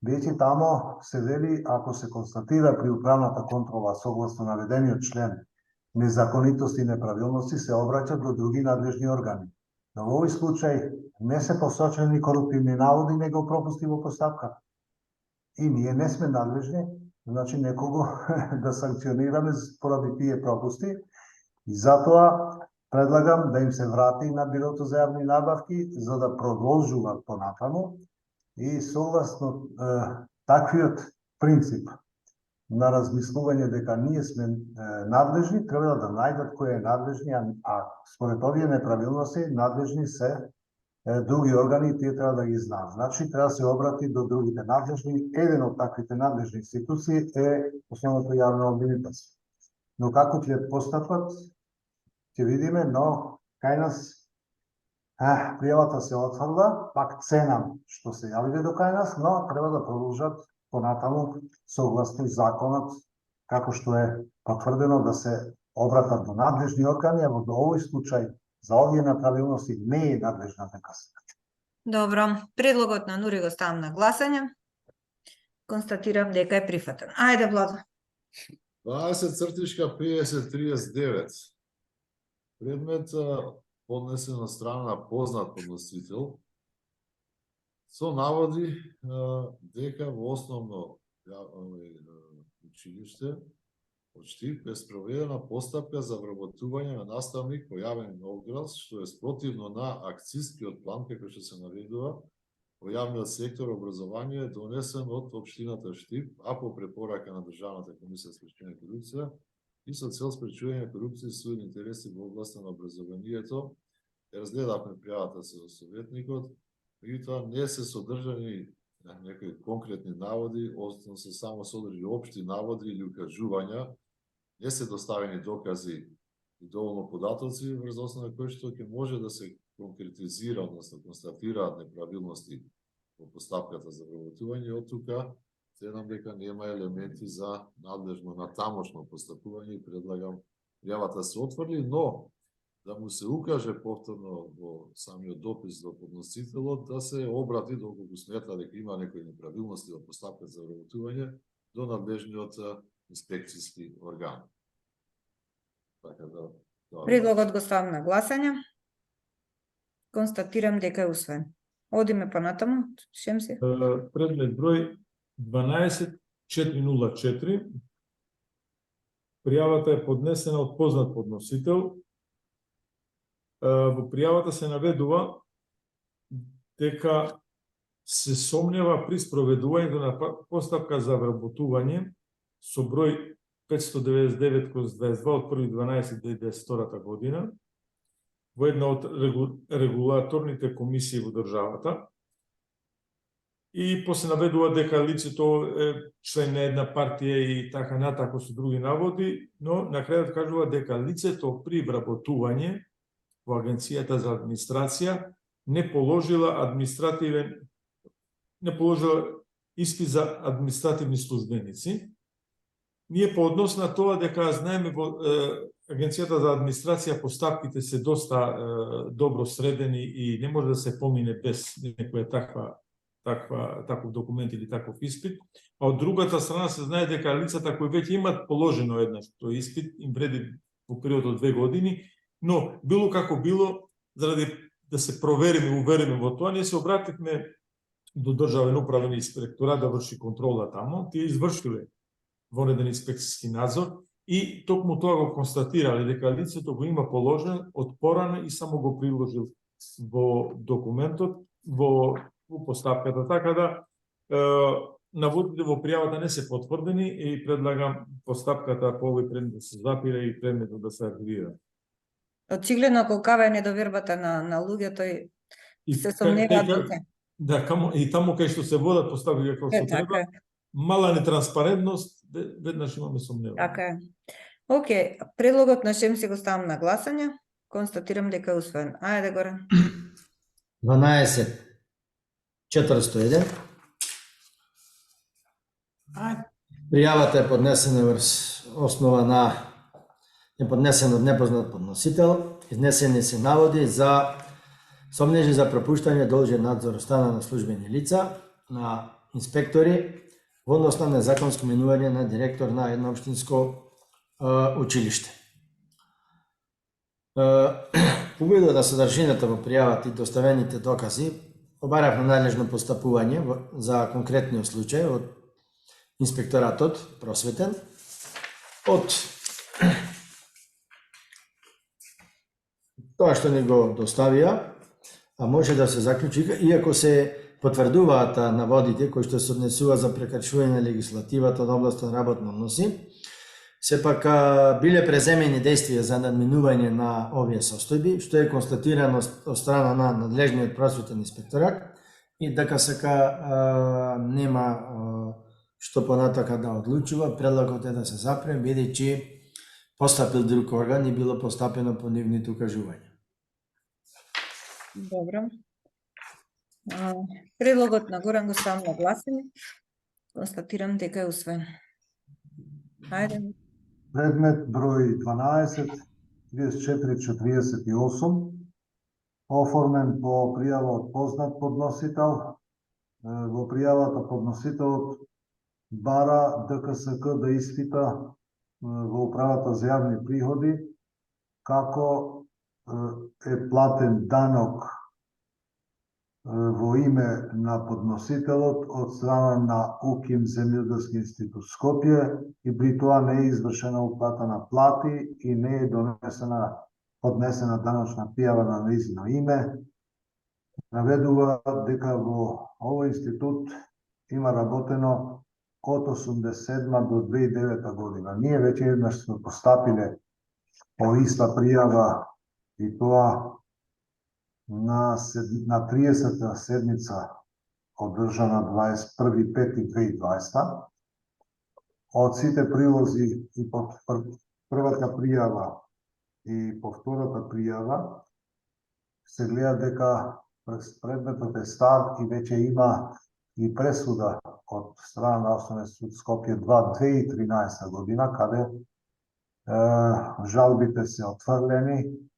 веќе тамо се вели, ако се констатира при управната контрола согласно наведениот член незаконитости и неправилности, се обраќа до други надлежни органи. Но во овој случај не се посочени коруптивни наводи, него пропусти во постапка. И ние не сме надлежни, значи некого да санкционираме поради тие пропусти. И затоа предлагам да им се врати на Бирото за јавни набавки, за да продолжуваат понатаму. И согласно таквиот принцип на размислување дека ние сме надлежни, треба да најдат кој е надлежни, а според овие неправилности надлежни се други органи и тие треба да ги знаат. Значи, треба да се обрати до другите надлежни. Еден од таквите надлежни институции е Основната јавна обвинителство. Но како ќе постапат, ќе видиме, но кај нас пријавата се отфрла, пак ценам што се јавиле до кај нас, но треба да продолжат понатаму согласно законот, како што е потврдено да се обратат до надлежни органи, а во овој случај За овие неправилности не е надлежната касација. Добро. Предлогот на Нури го ставам на гласање. Констатирам дека е прифатен. Ајде, Владо. 20-50-39. Предмет поднесен од страна на познат подносител со наводи дека во основно училиште од Штип е спроведена постапка за вработување на наставник по јавен одглас, што е спротивно на акцискиот план, како што се наведува во јавниот сектор образование, донесен од општината Штип, а по препорака на Државната комисија за спречување на корупција и со цел спречување на корупција и своји интереси во областа на образованието. Разгледавме пријавата со советникот, меѓутоа не се содржани некои конкретни наводи, односно се само содржи општи наводи или укажувања, не се доставени докази и доволно податоци врз основа на кои што ќе може да се конкретизира, односно констатираат неправилности во постапката за вработување. Од тука следам дека нема елементи за надлежно на тамошно постапување и предлагам пријавата се отврли, но да му се укаже повторно во самиот допис до подносителот да се обрати доколку смета дека има некои неправилности во постапката за вработување до надлежниот инспекцијски орган. Така да. Предлогот го ставам на гласање. Констатирам дека е усвоен. Одиме понатаму, Шемси. Предмет број 12-404. Пријавата е поднесена од познат подносител. Во пријавата се наведува дека се сомнева при спроведувањето на постапка за вработување со број 599/22 од 1.12.2022 година во една од регулаторните комисии во државата. И после наведува дека лицето е член на една партија и така натако со други наводи, но на крајот кажува дека лицето при вработување во Агенцијата за администрација не положила испит за административни службеници. Ние по однос на тоа дека знаеме во Агенцијата за администрација постапките се доста добро средени и не може да се помине без некоја таков документ или таков испит. А од другата страна се знае дека лицата кои веќе имат положено еднаш тој испит им вреди во период од 2 години, но било како било, заради да се провериме, увериме во тоа, ние се обративме до Државен управен инспекторат да врши контрола тамо. Тие извршиле вонеден инспекцијски надзор и токму тоа го констатирале дека лицето го има положено од порано и само го приложил во документот, во постапката. Така да наводите во пријавата не се потврдени и предлагам постапката по овој предмет да се запира и предметот да се архивира. Очигледно колкава е недовербата на луѓето и се сомневаат дека. Да, и таму кај што се водат постапки како што треба, мала нетранспарентност, веднаш имаме сомнева. Така е. Океј, предлогот на Шемси го ставам на гласање. Констатирам дека е усвоен. Ајде горе. 12-401. Пријавата е поднесена врз основа на неподнесен од непознат подносител. Изнесени се наводи за сомнежи за пропуштање должен надзор од страна на службени лица, на инспектори, во однос на незаконско менување на директор на едно општинско училиште. Погледот на содржината во пријавата и доставените докази, обаравме надлежно постапување за конкретниот случај од инспекторатот просветен, од тоа што ни го доставија, а може да се заклучи, иако се потврдуваат наводите кои што се однесува за прекршување на легислативата на област на работни односи, сепак биле преземени действија за надминување на овие состојби, што е констатирано од страна на надлежниот просветен инспекторат и дека сека нема што понатака да одлучува. Предлогот е да се запре, бидејќи постапил друг орган и било постапено по нивните укажувања. Добро. Предлогот на Горан го ставам на гласање. Констатирам дека е усвоен. Ајде. Предмет број 3448, оформен по пријава од познат подносител. Во пријавата подносителот бара ДКСК да испита во управата за јавни приходи како е платен данок во име на подносителот од страна на УКИМ Земјоделски институт Скопје и при тоа не е извршена уплата на плати и не е поднесена даночна пријава на нејзино име. Наведува дека во овој институт има работено од 87 до 2009 година. Ние веќе еднаш сме постапиле по иста пријава и тоа на 30-та седница одржана 21.5.2020. Од сите прилози и по првата пријава и по втората пријава се гледа дека предметот е стар и веќе има и пресуда од страна на Основен суд Скопје 2013 година, каде жалбите се отфрлени,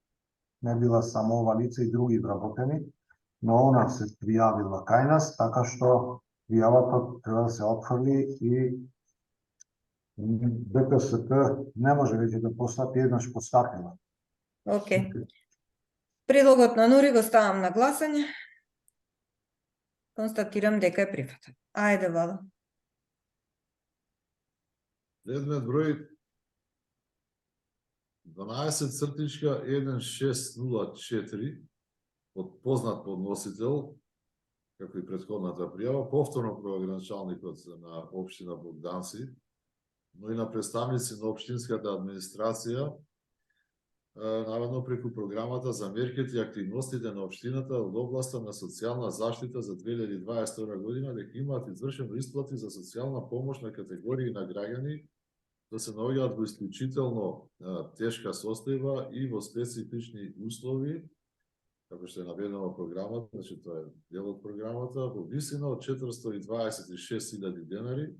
не била само ова лице и други вработени, но она се пријавила кај нас, така што пријавата треба да се отфрли и ДКСК не може веќе да постапи еднаш постапила. Океј. Предлогот на Нури го ставам на гласање. Констатирам дека е прифатен. Ајде, Вала. Предмет број 12/1604 од познат подносител, како и претходната пријава, повторно правоограничалникот на општина Богданци, но и на представници на општинската администрација, наведно преку програмата за мерките и активностите на општината од областа на социјална заштита за 2022 година, дека имаат извршено исплати за социјална помош на категории на граѓани да се наоѓаат во исклучително тешка состојба и во специфични услови, како што е наведено во програмата, значи тоа е дел од програмата, во висина од 426.000 денари,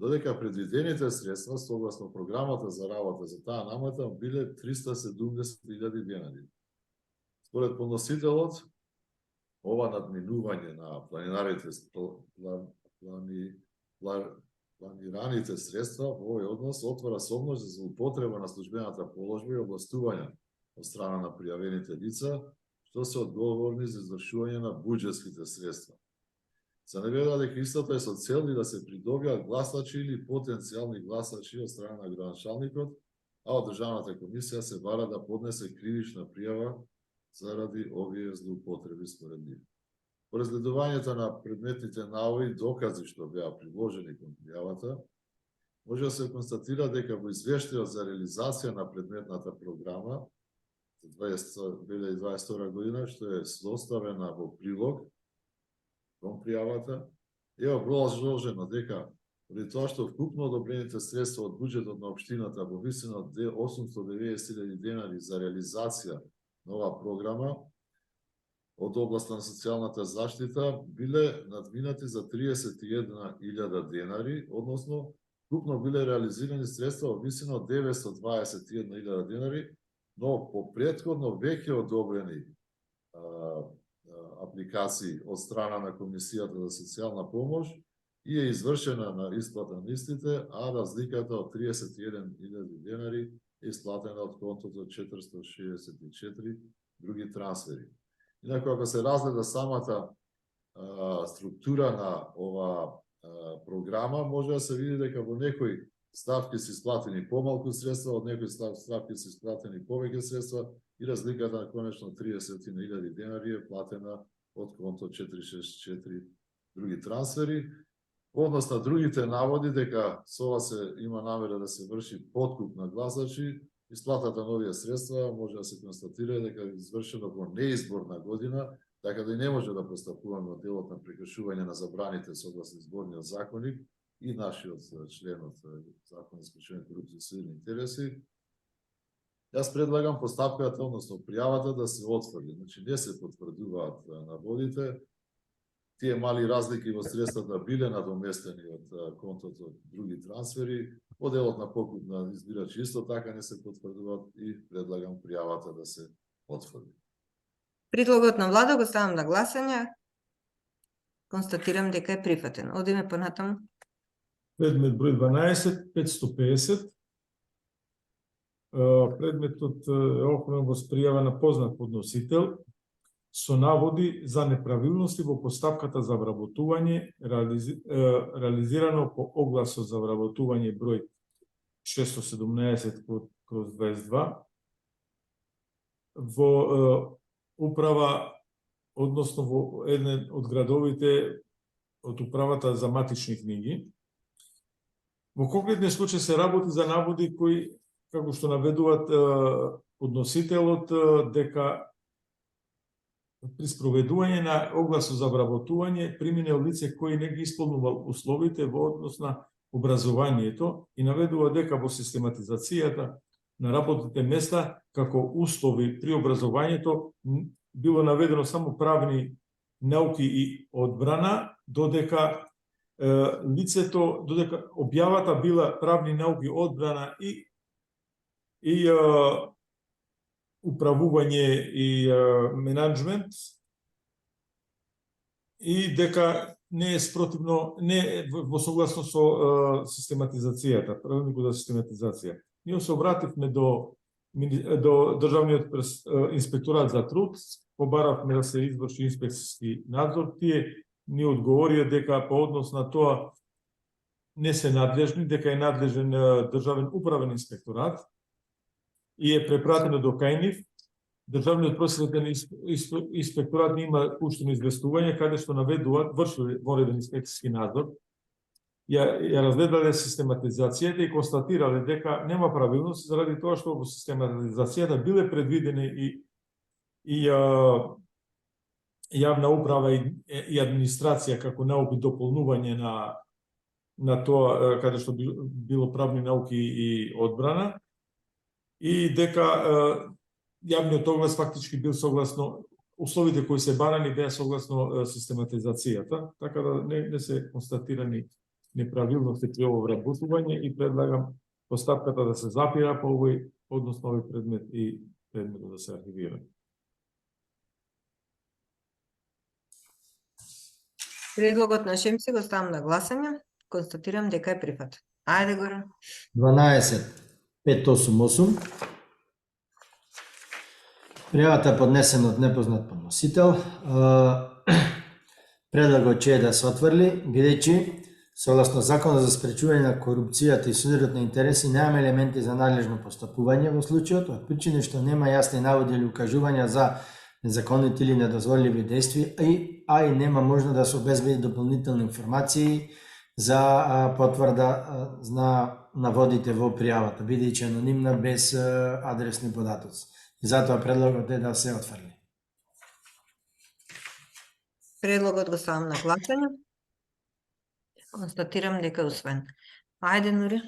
додека предвидените средства согласно програмата за работа за таа намета биле 370.000 денари. Според подносителот, ова надминување на планираните средства во овој однос отвора собност за употреба на службената положба и областување од страна на пријавените лица, што се одговорни за извршување на буџетските средства. Се наведува дека истото е со цел да се придобијат гласачи или потенцијални гласачи од страна на граначалникот, а од Државната комисија се бара да поднесе кривична пријава заради овие злоупотреби според нив. По разгледувањето на предметните наводи докази што беа приложени кон пријавата, може да се констатира дека во извештајот за реализација на предметната програма за 2022 година, што е составена во прилог кон пријавата, е образложено дека поради тоа што вкупно одобрените средства од буџетот на општината во висина од 890.000 денари за реализација на оваа програма од областа на социјалната заштита биле надминати за 31.000 денари, односно вкупно биле реализирани средства во висина од 921.000 денари, но по претходно веќе одобрени апликации од страна на Комисијата за социјална помош и е извршена на исплата на истите, а разликата од 31.000 денари е исплатена од контото 464 други трансфери. Инаку, ако се разгледа самата структура на ова програма, може да се види дека во некои ставки се исплатени помалку средства, од некои ставки се исплатени повеќе средства и разликата на конечно 30.000 денари е платена од конто 464 други трансфери. Однос на другите наводи дека со ова се има намера да се врши подкуп на гласачи, исплатата на овие средства може да се констатира дека е извршено во неизборна година, така да и не може да постапуваме од делот на прекршување на забраните согласно изборниот законник и нашиот член од Закон за спречување корупција и силни интереси. Јас предлагам постапката, односно пријавата да се отфрли. Значи не се потврдуваат наводите. Тие мали разлики во средствата биле надоместени од контото од други трансфери, Моделот на покуп на избирач исто така не се потврдуваат и предлагам пријавата да се отврди. Предлогот на влада го ставам на гласање. Констатирам дека е прифатен. Одиме понатаму. Предмет број 12, 550. Предметот е оформен во пријава на познат подносител со наводи за неправилности во постапката за вработување реализирано по огласот за вработување број 617/22 во управа, односно во еден од градовите од управата за матични книги. Во конкретниот случај се работи за наводи кои, како што наведуваат подносителот, дека при спроведување на огласот за вработување преминал лице кој не ги исполнувал условите во однос на образованието и наведува дека во систематизацијата на работните места како услови при образованието било наведено само правни науки и одбрана, додека лицето, додека објавата била правни науки, одбрана и управување и менеджмент, и дека не е спротивно, не во согласно со систематизацијата, правилникот за систематизација. Ние се обративме до Државниот инспекторат за труд, побаравме да се изврши инспекцијски надзор. Тие ни одговорија дека по однос на тоа не се надлежни, дека е надлежен Државен управен инспекторат и е препратено до кај нив. Државниот просветен инспекторат има пуштено известување каде што наведуваат, вршиле вореден инспекцијски надзор, ја разгледале систематизацијата и констатирале дека нема правилност заради тоа што во систематизацијата биле предвидени и јавна управа и администрација како науки дополнување на тоа каде што било правни науки и одбрана, и дека јавниот оглас фактички бил согласно условите кои се барани беа согласно систематизацијата, така да не се констатирани неправилности при ово вработување и предлагам постапката да се запира по овој, односно овој предмет и предметот да се архивира. Предлогот на Шемси го ставам на гласање. Констатирам дека е прифатен. Ајде, Горан. 12.588. Пријавата е поднесена од непознат подносител. Предлогот ќе е да се отврли, бидејќи согласно Законот за спречување на корупцијата и сузирот на интереси немаме елементи за надлежно постапување во случајот, од причини што нема јасни наводи или укажувања за незаконити или недозволиви действија, а и нема можно да се обезбеди дополнителни информации за потврда на наводите во пријавата, бидејќи анонимна без адресни податоци. И затоа предлогот е да се отфрли. Предлогот го ставам на гласање. Констатирам дека е усвоен. Ајде, Нури.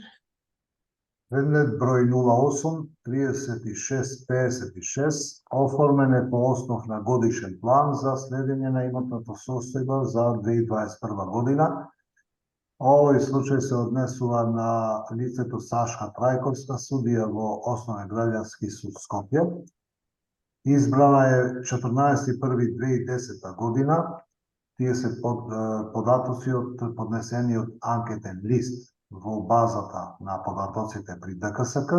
Предмет број 08-36-56 оформен е по основ на годишен план за следење на имотната состојба за 2021 година. Овој случај се однесува на лицето Сашка Трајковска, судија во Основен граѓански суд Скопје. Избрана е 14.1.2010 година. Тие се податоци од поднесениот анкетен лист во базата на податоците при ДКСК.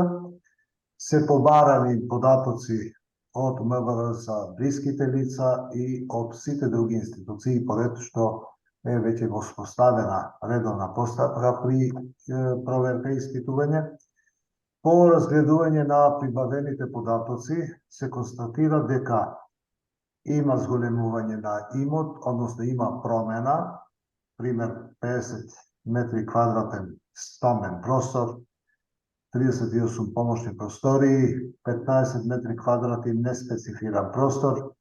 Се побарани податоци од МВР за блиските лица и од сите други институции, поред што е веќе воспоставена редовна постапка при проверка и испитување. По разгледување на прибавените податоци се констатира дека има зголемување на имот, односно има промена, пример 50 метри квадратен стамбен простор, 38 помошни простории, 15 метри квадрати неспецифиран простор,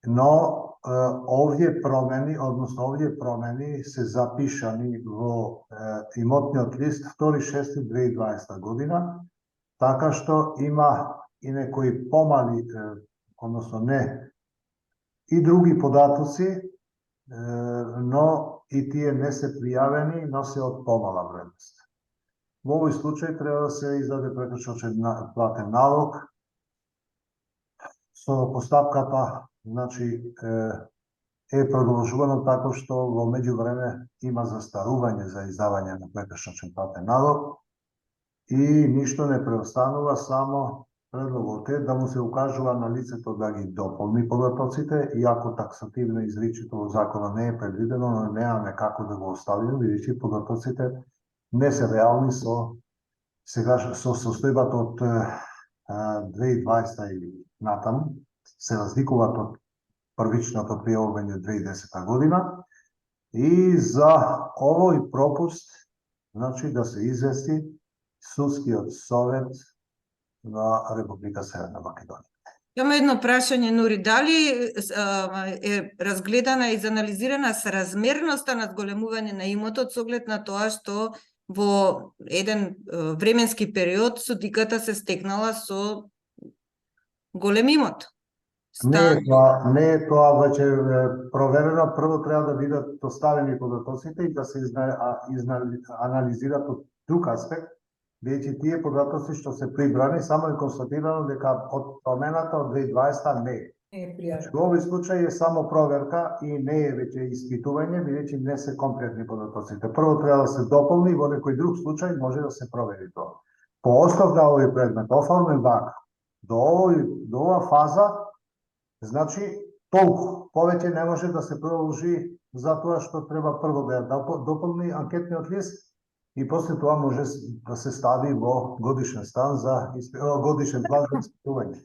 но овие промени се запишани во имотниот лист 2.6.2020 година, така што има и некои помали, односно не, и други податоци, но и тие не се пријавени, но се од помала вредност. Во овој случај треба да се издаде прекршочен платен налог со постапката, значи е продолжувано така што во меѓувреме има застарување за издавање на прекршочен платен налог и ништо не преостанува, само предлогот е да му се укажува на лицето да ги дополни податоците, иако таксативно изричито во законот не е предвидено, но немаме како да го оставиме, бидејќи податоците не се реални со состојбата од 2020 и натаму, се разликуваат од првичното пријавување 2010 година и за овој пропуст, значи да се извести Судскиот совет на Република Северна Македонија. Имам едно прашање, Нури, дали е разгледана и изанализирана соразмерноста на зголемување на имотот со оглед на тоа што во еден временски период судиката се стекнала со голем имот? Не е тоа веќе проверено, прво треба да бидат доставени податоците и да се анализират од друг аспект, бидејќи тие податоци што се прибрани само е констатирано дека од промената од 2020 не е. Во овој случај е само проверка и не е веќе испитување, бидејќи не се комплетни податоците. Прво треба да се дополни, во некој друг случај може да се провери тоа. По основ на овој предмет, оформен вака, до оваа фаза, значи толку, повеќе не може да се продолжи затоа што треба прво да ја дополни анкетниот лист и после тоа може да се стави во годишен план за испитување.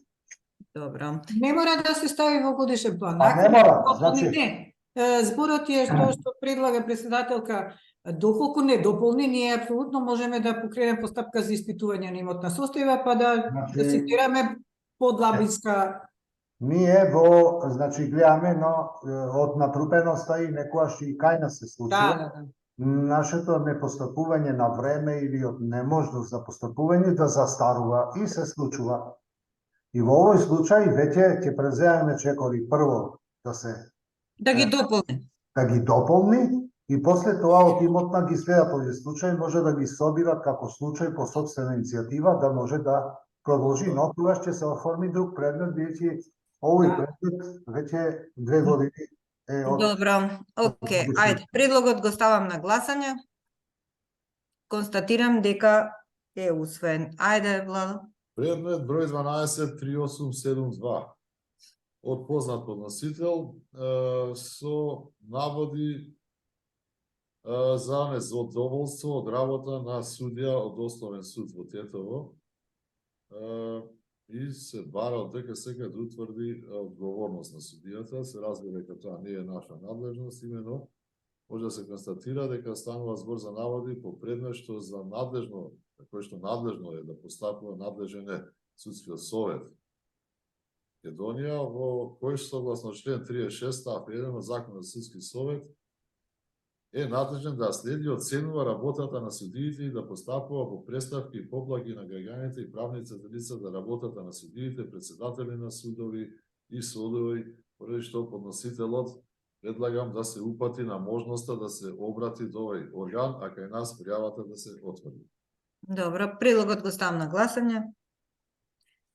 Добро. Не мора да се стави во годишен план. Не мора, значи... Не. Зборот е што предлага председателка, доколку не дополни, ние апсолутно можеме да покренеме постапка за испитување на имотна состојба, па да цитираме подлабинска. Ние значи гледаме, но од натрупеноста и некојаш и кај нас се случува. Нашето непостапување на време или од неможност за постапување да застарува и се случува. И во овој случај веќе ќе преземеме чекори прво да ги дополни и после тоа од имотна ги следат овој случај, може да ги собират како случај по собствена иницијатива да може да продолжи, но тогаш ќе се оформи друг предмет, бидејќи овој предмет веќе 2 години е од... Добро, окей, ајде, предлогот го ставам на гласање. Констатирам дека е усвоен. Ајде, Владо. Предмет број 123872 од познат подносител со наводи за незадоволство од работа на судија од Основен суд во Тетово и се бара од ДКСК да утврди одговорност на судијата. Се разбира дека тоа не е наша надлежност, имено може да се констатира дека станува збор за наводи по предмет што за надлежно, кој што надлежно е да постапува надлежен е Судскиот совет Македонија, во кој што согласно член 36 став 1 од Законот за Судски совет е надлежен да следи и оценува работата на судиите и да постапува по преставки и поплаки на граѓаните и правниците лица за работата на судиите, председатели на судови и судови, поради што подносителот предлагам да се упати на можноста да се обрати до овој орган, а кај нас пријавата да се отврди. Добро, предлогот го ставам на гласање.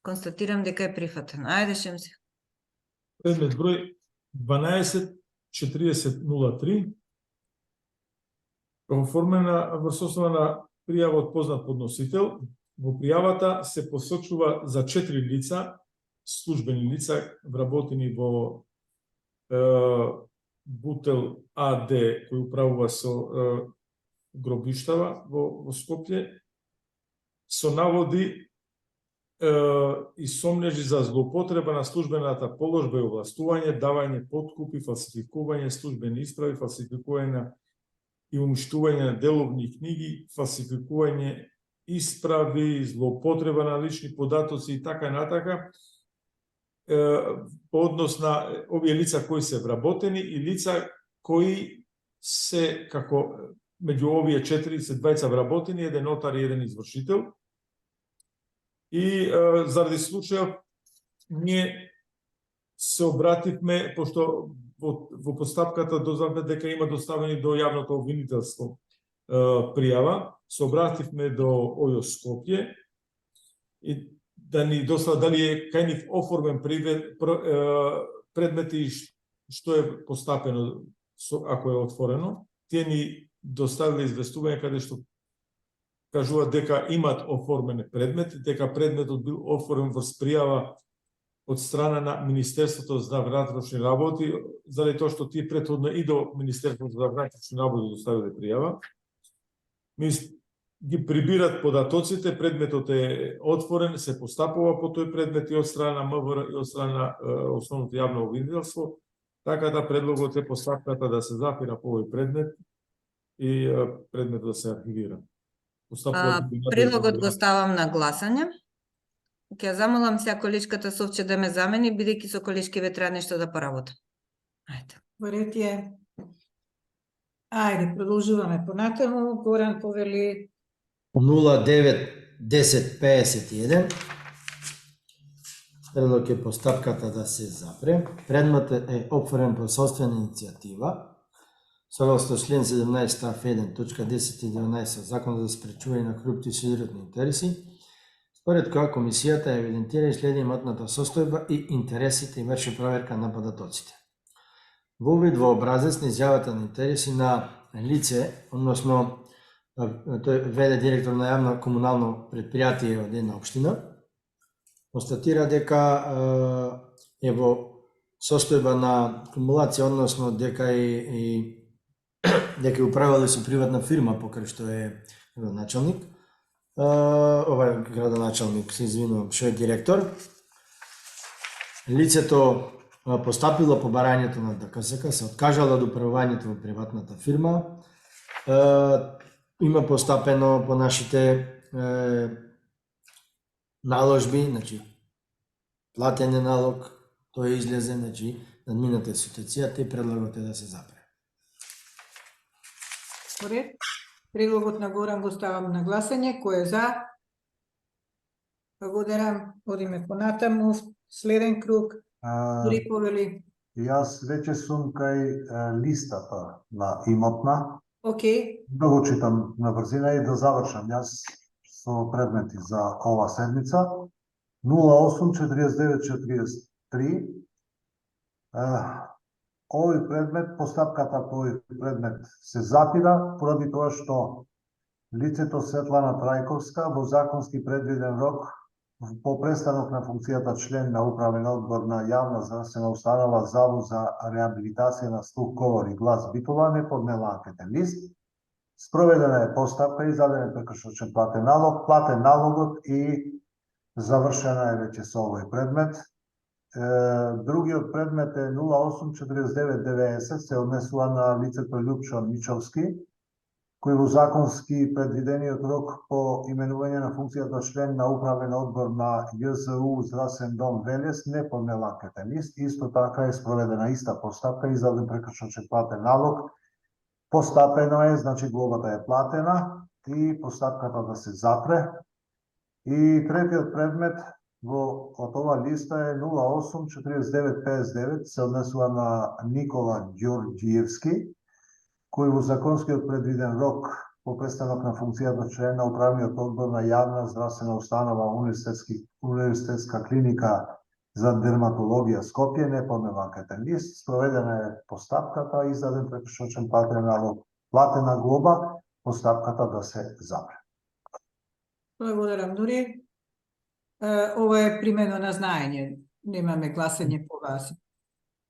Констатирам дека е прифатен. Ајде, Шемси. Предмет број 124003 оформена врз основа на пријава од познат подносител. Во пријавата се посочува за 4 лица, службени лица, вработени во Бутел АД, кој управува со гробиштава во Скопје, со наводи и сомнежи за злоупотреба на службената положба и овластување, давање подкупи, фалсификување службени исправи, фалсификување и уништување на деловни книги, фалсификување исправи, злоупотреба на лични податоци и така натака, по однос на овие лица кои се вработени и лица кои се, како меѓу овие 4 се двајца вработени, еден нотар и еден извршител. И заради случајот ние се обративме, пошто во постапката дознавме дека има доставени до јавното обвинителство пријава, се обративме до ОЈО Скопје и да ни доста дали е кај нив оформен предмети што е постапено ако е отворено. Тие ни доставиле известување каде што кажуваат дека имат оформен предмет, дека предметот бил оформен во пријава од страна на Министерството за внатрешни работи, заради тоа што тие претходно и до Министерството за внатрешни работи доставиле пријава. Ги прибират податоците, предметот е отворен, се постапува по тој предмет и од страна на МВР и од страна на Основното јавно обвинителство, така да предлогот е постапката да се запира по овој предмет и предметот да се архивира. Предлогот го ставам на гласање. Ќе замолам сега колешката Совче да ме замени, бидејќи со колешки ветра нешто да поработам. Ајде. Во ред е. Ајде, продолжуваме понатаму. Горан повели 091051. Предлог е постапката да се запре. Предметот е отворен по собствена иницијатива. Согласно член 17 став 1, точка 10 и 19 од Законот за спречување на корупција и содржни интереси, според која комисијата евидентира и следи имотната состојба и интересите и врши проверка на податоците. Во увид во образец на изјавата на интереси на лице, односно тој веде директор на јавно комунално предпријатие од една општина, констатира дека е во состојба на кумулација, односно дека и дека управува со приватна фирма покрај што е градоначалник. Градоначалник, се извинувам, што е директор. Лицето постапило по барањето на ДКСК, се откажало од управувањето во приватната фирма. Има постапено по нашите наложби, значи платен е налог, тој излезе, значи надмината е ситуацијата и предлогот е да се запре. Поред. Предлогот на Горан го ставам на гласање. Кој е за? Благодарам. Одиме понатаму. Следен круг. Дури повели. Јас веќе сум кај листата на имотна. Океј. Да го читам на брзина и да завршам јас со предмети за ова седмица. 084943. Овој предмет, постапката по овој предмет се запира поради тоа што лицето Светлана Трајковска во законски предвиден рок по престанок на функцијата член на управен одбор на јавна здравствена установа Завод за реабилитација на слух, говор и глас Битола не поднела анкетен лист. Спроведена е постапка, издаден е прекршочен платен налогот и завршена е веќе со овој предмет. Другиот предмет е 084990, се однесува на лицето Љупчо Мичовски, кој во законски предвидениот рок по именување на функцијата член на управен одбор на ЈЗУ Здравствен дом Велес не поднел анкетен лист. Исто така е спроведена иста постапка, издаден прекршочен платен налог. Постапено е, значи глобата е платена и постапката да се запре. И третиот предмет од ова листа е 084959, се однесува на Никола Ѓорѓиевски, кој во законскиот предвиден рок по престанок на функцијата член на управниот одбор на јавна здравствена установа Университетска клиника за дерматологија Скопје не поднел анкетен лист. Спроведена е постапката, издаден прекршочен платен налог, платена глоба, постапката да се запре. Благодарам, Нури. Ова е примено на знаење. Немаме гласање по вас.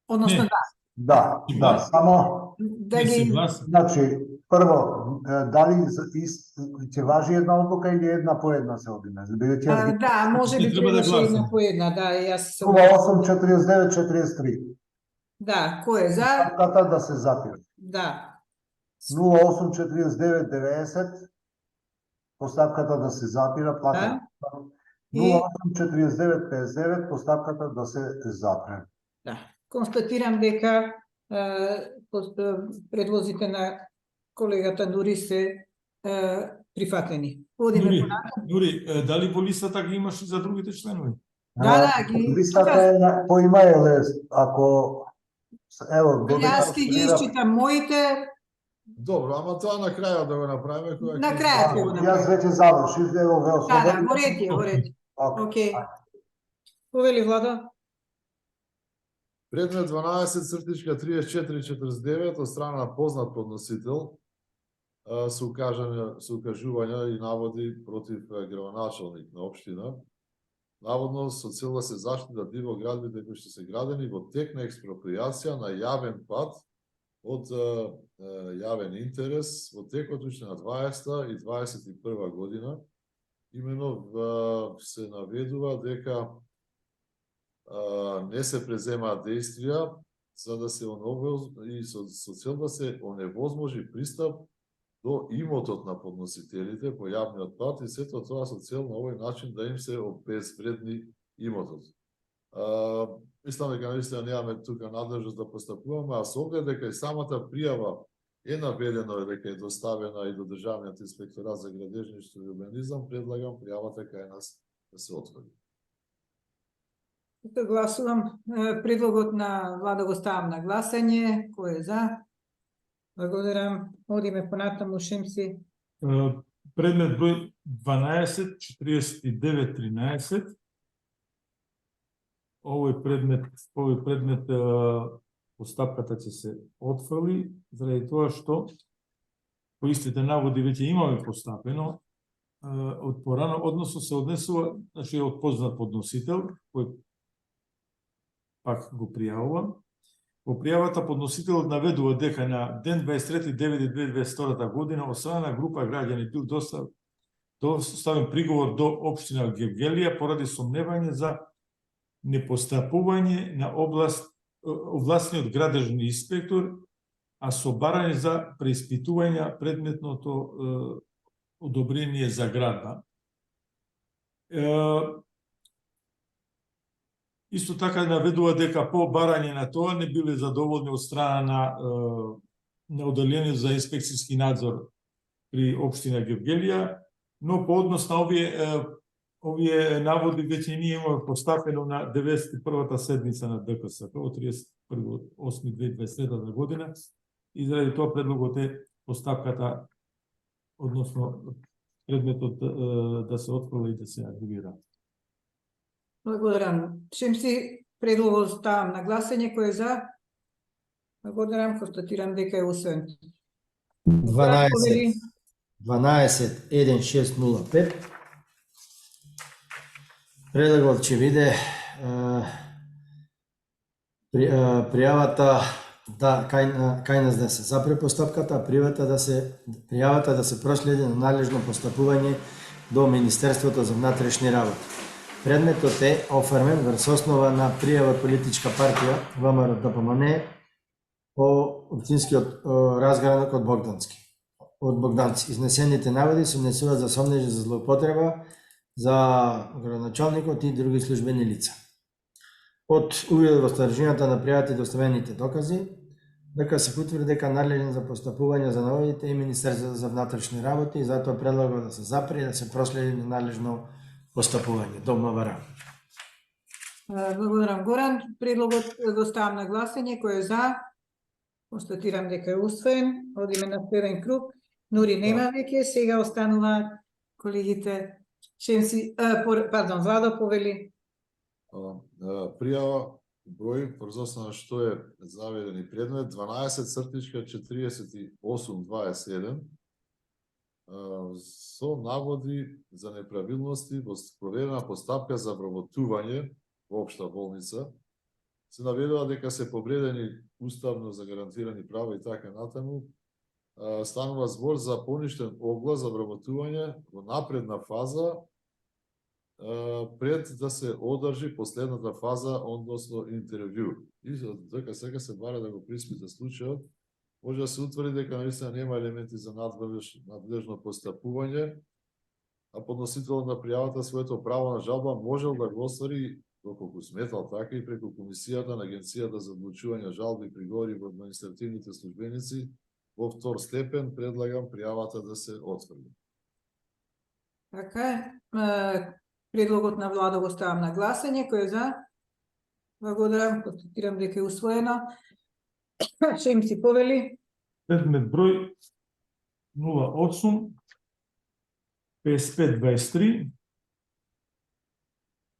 Односно Да, само да ги... Значи, прво, дали ќе важи една одлука или една по една се одиме? Да, може би требаше една по една, да, јас 084943. Да, кој е за? Постапката да се запира. Да. 084990, постапката да се запира, платена. 084959, постапката да се запре. Да. Констатирам дека предлозите на колегата Нури се прифатени. Нури, дали по листата ги имаш и за другите членови? Да, ги... Листата е по имејл, ако... Ево, јас ќе ги исчитам моите, Добро, ама тоа на крајот да го направиме кога На ќе крајот ќе избораме. го Јас направиме. веќе завршив, него ве Да, ослободив. во ред е, во ред. Окей. Окей. Повели Владо. Предмет 12 цртичка 3449 од страна на познат подносител се укажувања и наводи против градоначалник на општина. Наводно со цел да се заштитат диво градбите кои што се градени во тек на експропријација на јавен пат од јавен интерес во текот уште на 20 и 21 година. Имено се наведува дека не се преземаат действија за да се и со цел да се оневозможи пристап до имотот на подносителите по јавниот пат и сето тоа со цел на овој начин да им се обезвредни имотот. Мислам дека наистина немаме тука надлежност да постапуваме, а со оглед дека и самата пријава е наведено дека е доставена и до Државниот инспекторат за градежништво и урбанизам, предлагам пријавата кај нас да се отвори. Тука гласувам предлогот на Владо го ставам на гласање. Кој е за? Благодарам. Одиме понатаму, Шемси. Предмет број 12 49 13. Овој предмет постапката ќе се отфрли заради тоа што по истите наводи веќе имаме постапено од порано, односно се однесува, значи од познат подносител кој пак го пријавува. Во пријавата подносителот наведува дека на ден 23.9.2022 година од страна на група граѓани бил доставен приговор до општина Гевгелија поради сомневање за непостапување на овластниот градежни инспектор, а со барање за преиспитување предметното одобрение за градба. Исто така наведува дека по барање на тоа не биле задоволни од страна на одделението за инспекцијски надзор при општина Гевгелија, но по однос на овие наводи веќе ние имаме постапено на 91-та седница на ДКСП од 31.8.2023 година и заради тоа предлогот е постапката, односно предметот да се отфрли и да се архивира. Благодарам. Шемси, предлогот ставам на гласање. Кој е за? Благодарам. Констатирам дека е усвоен. 12.1605. Предлогот ќе биде пријавата кај нас да се запре постапката, пријавата да се проследи на надлежно постапување до Министерството за внатрешни работи. Предметот е оформен врз основа на пријава од политичка партија ВМРО ДПМН по општинскиот разгранок од Богданци. Изнесените наводи се внесуваат за сомнеж за злоупотреба за градоначалникот и други службени лица. Од увидот во содржината на пријавата и доставените докази, дека се утврди дека надлежен за постапување за наводите и Министерството за внатрешни работи и затоа предлага да се запре и да се проследи на надлежно постапување до МВР. Благодарам, Горан. Предлогот го ставам на гласање. Кој е за? Констатирам дека е усвоен. Одиме на вторен круг. Нури нема веќе, сега остануваат колегите Шемси, Владо повели. Пријава број врз основа што е заведен и предмет 12.4827 со наводи за неправилности во спроведена постапка за вработување во општа болница. Се наведува дека се повредени уставно загарантирани права и така натаму. Станува збор за поништен оглас за вработување во напредна фаза пред да се одржи последната фаза, односно интервју. И дека сега се бара да го приспита случајот, може да се утврди дека наистина нема елементи за надлежно постапување, а подносителот на пријавата своето право на жалба можел да го оствари доколку сметал така и преку комисијата на Агенцијата за одлучување жалби и приговори во административните службеници во втор степен. Предлагам пријавата да се отфрли. Така е. Предлогот на Владо го ставам на гласање. Кој е за? Благодарам. Констатирам дека е усвоено. Шемси повели. Предмет број 08 5523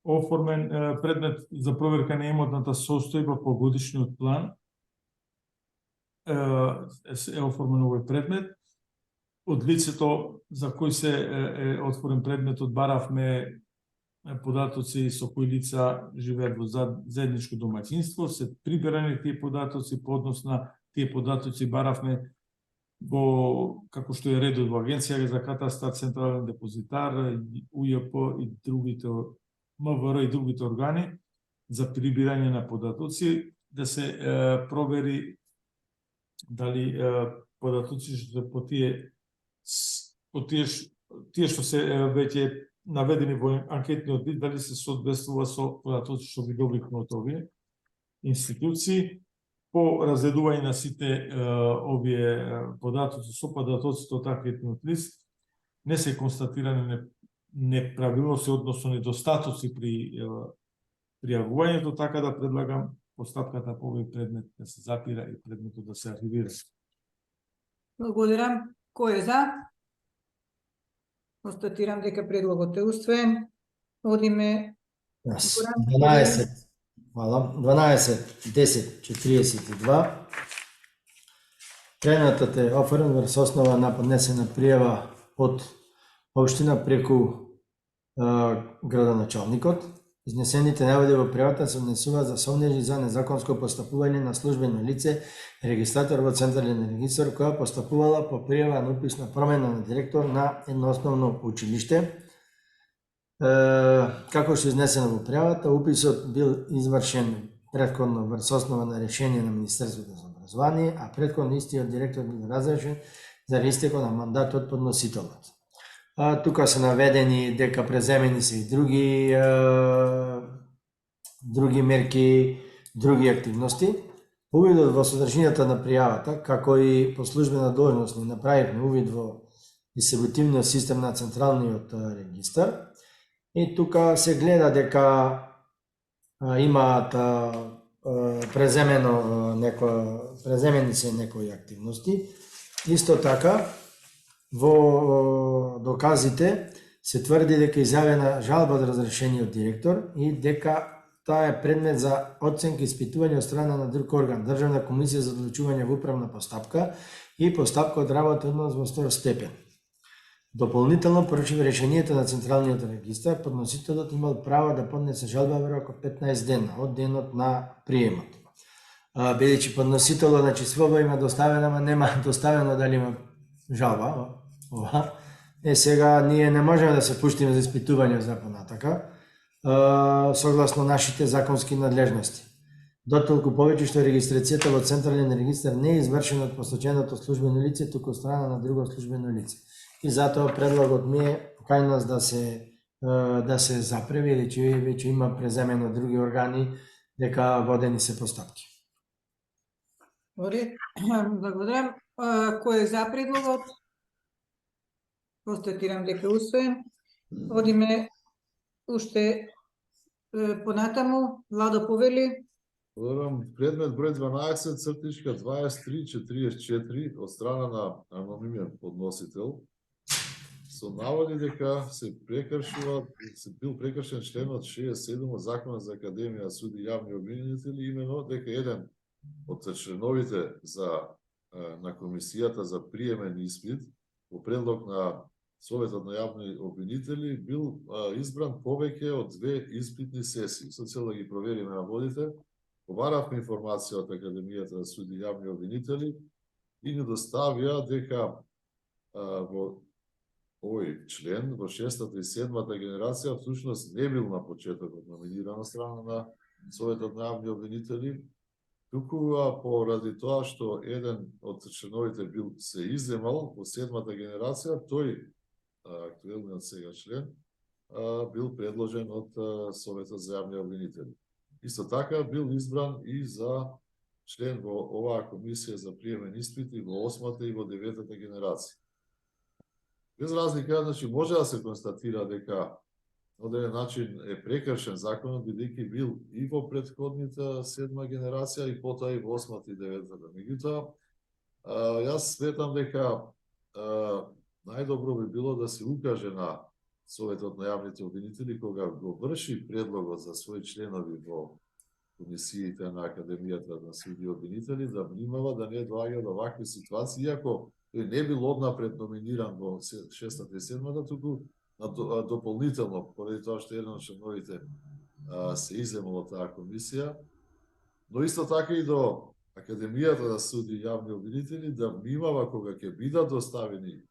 оформен предмет за проверка на имотната состојба по годишниот план. Е оформен овој предмет. Од лицето за кој се е отворен предметот баравме податоци со кои лица живеат во заедничко домаќинство, се прибирани тие податоци, по однос на тие податоци баравме во, како што е редот во Агенција за катастар, Централен депозитар, УЈП и другите, МВР и другите органи за прибирање на податоци, да се провери дали податоци што по тие што се веќе наведени во анкетниот вид, дали се соодветствува со податоци што ги добивме од овие институции. По разгледување на сите овие податоци со податоците од анкетниот лист, не се констатирани неправилности, односно недостатоци при пријавувањето, така да предлагам постапката по овој предмет да се запира и предметот да се архивира. Благодарам. Кој е за? Констатирам дека предлогот е усвоен. Одиме 12. Hvala. 12, 10, 42. Предметот е оформен врз основа на поднесена пријава од општина преку градоначалникот. Изнесените наводи во пријавата се однесуваат за сомнежи за незаконско постапување на службено лице, регистратор во Централен регистар, која постапувала по пријава на уписна промена на директор на едно основно училиште. Како што изнесено во пријавата, уписот бил извршен претходно врз основа на решение на Министерството за образование, а претходно истиот директор бил разрешен за истекот на мандатот подносителот. Тука се наведени дека преземени се и други мерки, други активности. Увидот во содржината на пријавата, како и по службена должност, ни направивме увид во дистрибутивниот систем на Централниот регистар. И тука се гледа дека имаат преземени се некои активности. Исто така, во доказите се тврди дека изјавена жалба од разрешениот директор и дека таа е предмет за оценка и испитување од страна на друг орган, Државна комисија за одлучување во управна постапка и постапка од работа однос во втор степен. Дополнително, поручив решението на Централниот регистар, подносителот имал право да поднесе жалба во рок од 15 дена од денот на приемот. Бидејќи подносителот, значи својно има доставено, ама нема доставено дали има жалба. Сега ние не можеме да се пуштиме за испитување за понатака, согласно нашите законски надлежности. Дотолку повеќе што регистрацијата во Централен регистар не е извршена од посоченото службено лице, туку страна на друго службено лице. И затоа предлогот ми е кај нас да се запреви, или че веќе има преземено од други органи дека водени се постапки. Благодарам. Кој е за предлогот? Констатирам дека е усвоен. Одиме уште понатаму. Владо повели. Предмет број 12, цртичка 2344 од страна на анонимен подносител со наводи дека се бил прекршен членот 67 од Законот за Академија суди јавни обвинители, имено дека еден од членовите на комисијата за приемен испит во предлог на Советот на јавни обвинители бил избран повеќе од 2 испитни сесии. Со цел да ги провериме наводите, побаравме информација од Академијата за суди јавни обвинители и ни доставија дека во овој член во 6-та и 7-та генерација всушност не бил на почетокот номиниран од страна на Советот на јавни обвинители, туку поради тоа што еден од членовите бил се иземал во 7-та генерација, тој, актуелниот сега член, бил предложен од Советот за јавни обвинители. Исто така бил избран и за член во оваа комисија за приемен испити во 8-та и во 9-та генерација. Без разлика, значи, може да се констатира дека на одреден начин е прекршен законот, бидејќи бил и во претходната 7-та генерација и потоа и во 8-та и 9-та. Меѓутоа, Јас сметам дека најдобро би било да се укаже на Советот на јавните обвинители кога го врши предлогот за своји членови во комисиите на Академијата на суди и обвинители да внимава да не доаѓа до вакви ситуации, иако тој не бил однапред номиниран во 6-та и 7-та, туку дополнително, поради тоа што еден од членовите се иземал од таа комисија, но исто така и до Академијата на суди и јавни обвинители да внимава кога ќе бидат доставени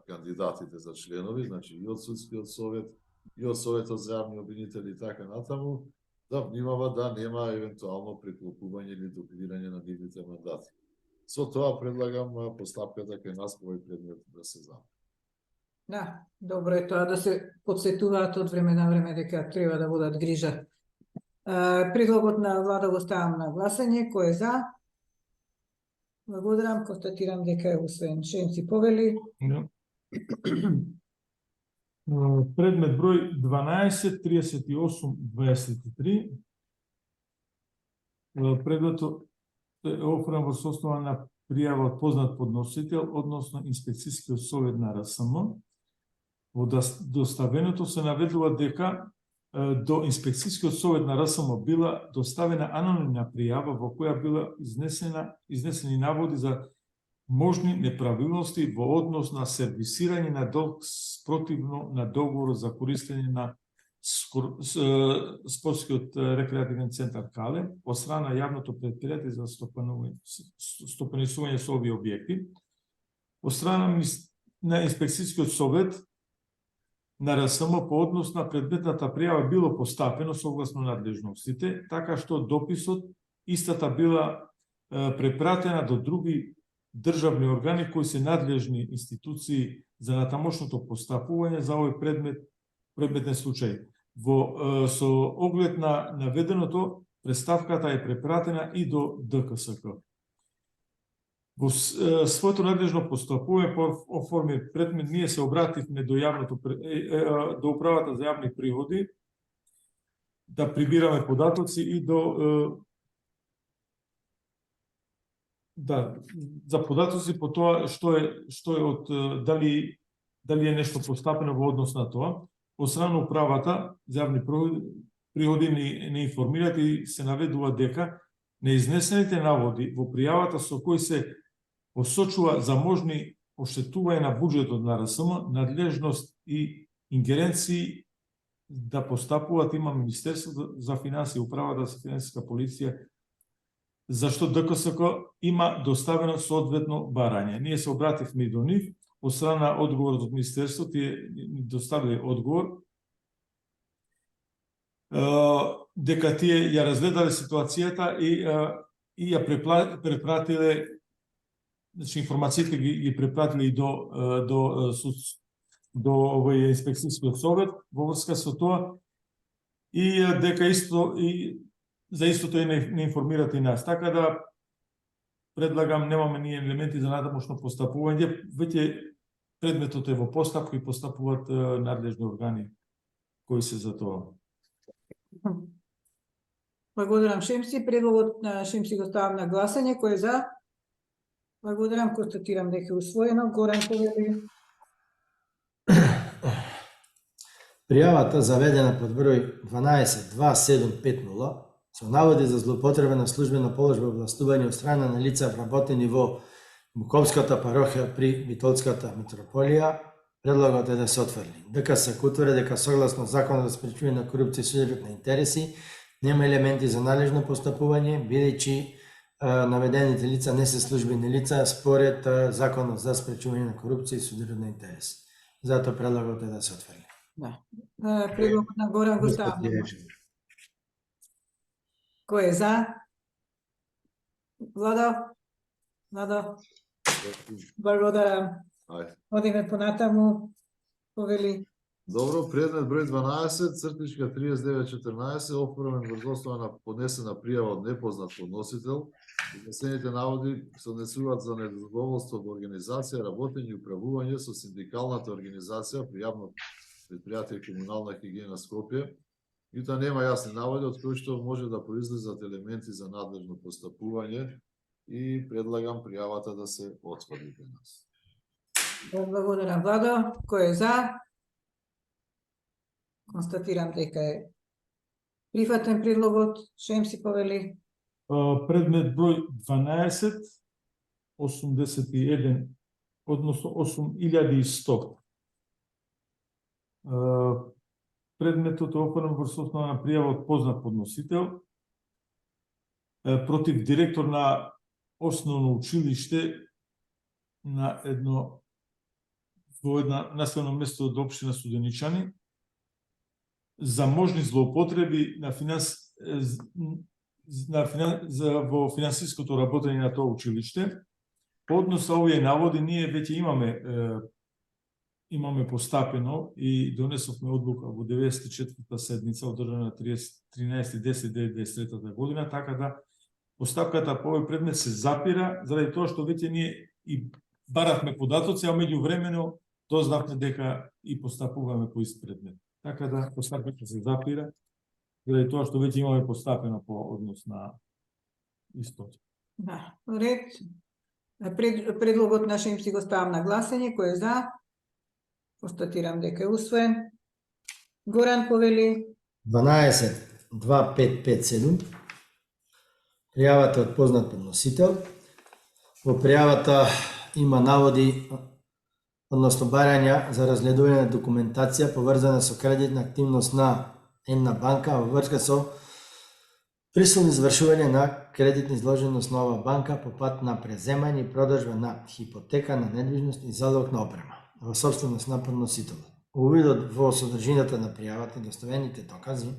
кандидатите за членови, значи и од Судскиот совет, и од Советот за јавни обвинители и така натаму, да внимава да нема евентуално приклопување или дуплирање на нивните мандати. Со тоа предлагам постапката кај нас по овој предмет да се знае. Да, добро е тоа да се подсетуваат од време на време дека треба да водат грижа. Предлогот на влада го ставам на гласање. Кој е за? Благодарам, констатирам дека е усвоен. Шенци повели. Предмет број 12, 38, 23. Предметот е офрен во состојба на пријава од познат подносител, односно Инспекцијскиот совет на РСМ. Во доставеното се наведува дека до Инспекцијскиот совет на РСМ била доставена анонимна пријава во која била изнесени наводи за можни неправилности во однос на сервисирање на долг спротивно на договор за користење на спортскиот рекреативен центар Кале од страна на јавното претпријатие за стопанисување со овие објекти, од страна на Инспекцијскиот совет на РСМ по однос на предметната пријава било постапено согласно надлежностите, така што дописот истата била препратена до други државни органи кои се надлежни институции за натамошното постапување за овој предметен случај. Со оглед на наведеното, представката е препратена и до ДКСК. Во своето надлежно постапување по оформи предмет ние се обративме до управата за јавни приходи да прибираме податоци и за податоци по тоа што е од дали е нешто постапено во однос на тоа. Од страна на управата за јавни приходи не информираат и се наведува дека неизнесените наводи во пријавата со кои се посочува за можни оштетување на буџетот на РСМ, надлежност и ингеренции да постапуваат има Министерството за финансии, управата за финансиска полиција, зашто ДКСК има доставено соодветно барање. Ние се обративме и до нив, од страна на одговорот од Министерството, тие ни доставили одговор, дека тие ја разгледале ситуацијата и ја препратиле, значи информациите ги препратиле и до овој Инспекцијскиот совет во врска со тоа и дека за истото не информират и нас. Така да предлагам, немаме ние елементи за натамошно постапување, веќе предметот е во постапка и постапуваат надлежни органи кои се за тоа. Благодарам, Шемси. Предлогот на Шемси го ставам на гласање. Кој е за? Благодарам, констатирам дека е усвоено. Горан повели. Пријавата заведена под број 122750 со наводи за злоупотреба на службена положба властување од страна на лица вработени во Буковската парохија при Битолската митрополија, предлогот е да се отфрли. ДКСК утврди дека согласно Законот за спречување на корупција и суѓерот на интереси нема елементи за належно постапување, бидејќи наведените лица не се службени лица според Законот за спречување на корупција и суѓерот на интереси. Затоа предлогот е да се отфрли. Да. Предлогот на Горан го ставам. Кој е за? Владо? Благодарам. Одиме понатаму. Повели. Добро, предмет број 12, цртичка 3914, оформен врз основа на поднесена пријава од непознат подносител. Изнесените наводи се однесуваат за недоволство во организација, работење и управување со синдикалната организација при јавно предпријатие Комунална хигиена Скопје. И тоа нема јасни наводи од кои што може да произлезат елементи за надлежно постапување и предлагам пријавата да се отвори денес. Благодарам, Владо. Кој е за? Констатирам дека е прифатен предлогот. Шемси повели. Предмет број 12, 81, односно 8100. Предметот е оформен врз основа на пријава од познат подносител против директор на основно училиште на во една населено место од општина Студеничани за можни злоупотреби во финансиското работење на тоа училиште. По однос на овие наводи, ние веќе имаме постапено и донесовме одлука во 94-та седница, одржана 13.10.2023 година, така да постапката по овој предмет се запира, заради тоа што веќе ние и баравме податоци, а меѓувремено дознавме дека и постапуваме по ист предмет. Така да постапката се запира, заради тоа што веќе имаме постапено по однос на истото. Да, ред. Предлогот на Шемси го ставам на гласање. Кој е за? Констатирам дека е усвоен. Горан повели. 12.2557. Пријавата од познат подносител. Во пријавата има наводи, односно барања за разгледување на документација поврзана со кредитна активност на една банка во врска со присилно извршување на кредитни изложеност на оваа банка по пат на преземање и продажба на хипотека на недвижност и залог на опрема во собственост на подносителот. Увидот во содржината на пријавата и доставените докази,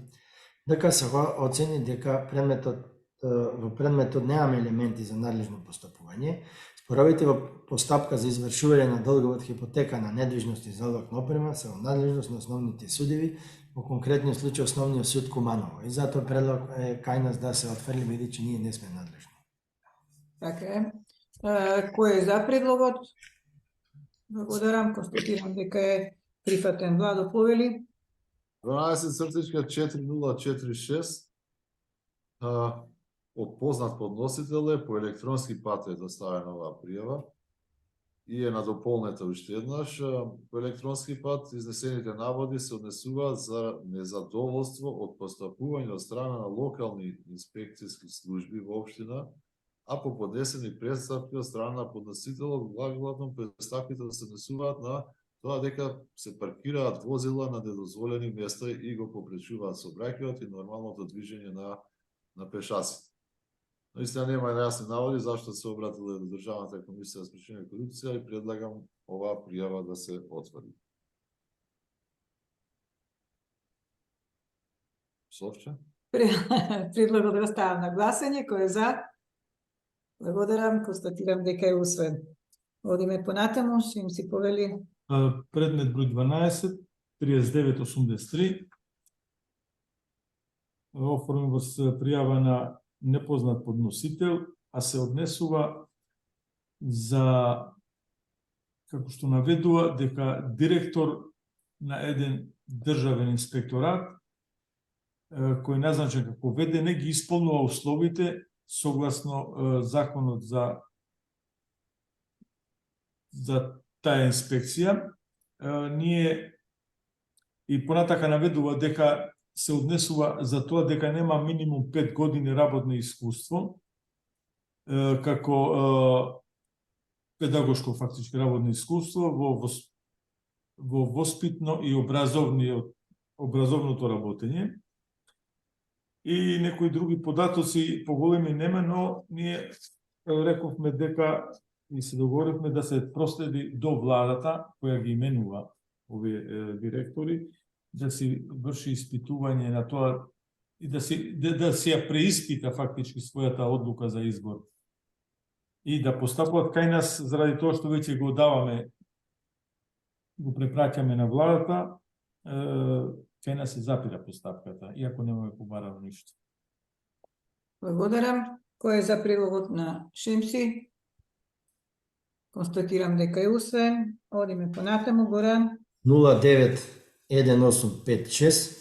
дека се оцени дека во предметот немаме елементи за надлежно постапување, споровите во постапка за извршување на долговот хипотека на недвижност и залог на опрема се во надлежност на основните судеви, во конкретниот случај основниот суд Куманово. И затоа предлог е кај нас да се отфрли, бидејќи ние не сме надлежни. Така е. Кој е за предлогот? Благодарам, констатирам дека е прифатен. Владо повели. 12.4046 од познат подносител е по електронски пат е доставена оваа пријава и е надополнета уште еднаш. По електронски пат изнесените наводи се однесуваат за незадоволство од постапување од страна на локални инспекцијски служби во општина, а по поднесени претставки од страна на подносителот, главно претставките се однесуваат на тоа дека се паркираат возила на недозволени места и го попречуваат сообраќајот и нормалното движење на пешаците. Наистина нема нејасни наводи зашто се обратиле до Државната комисија за спречување на корупција и предлагам оваа пријава да се отвори. Совче? Предлогот го ставам на гласање. Кој е за? Благодарам, констатирам дека е усвоен. Одиме понатаму, Шемси повели. Предмет број 12, 3983. Оформен во пријава на непознат подносител, а се однесува за, како што наведува, дека директор на еден државен инспекторат, кој е назначен како ВД, не ги исполнува условите согласно законот за таа инспекција. Ние и понатака наведува дека се однесува за тоа дека нема минимум 5 години работно искуство, како педагошко фактички работно искуство во воспитно и образовното работење. И некои други податоци поголеми нема, но ние рековме дека и се договоривме да се проследи до владата која ги именува овие директори, да се врши испитување на тоа и да се ја преиспита фактички својата одлука за избор. И да постапуваат кај нас заради тоа што веќе го даваме, го препраќаме на владата, кај нас се запира постапката, иако немаме побарано ништо. Благодарам. Кој е за предлогот на Шемси? Констатирам дека е усвоен. Одиме понатаму, Горан. 09.1856.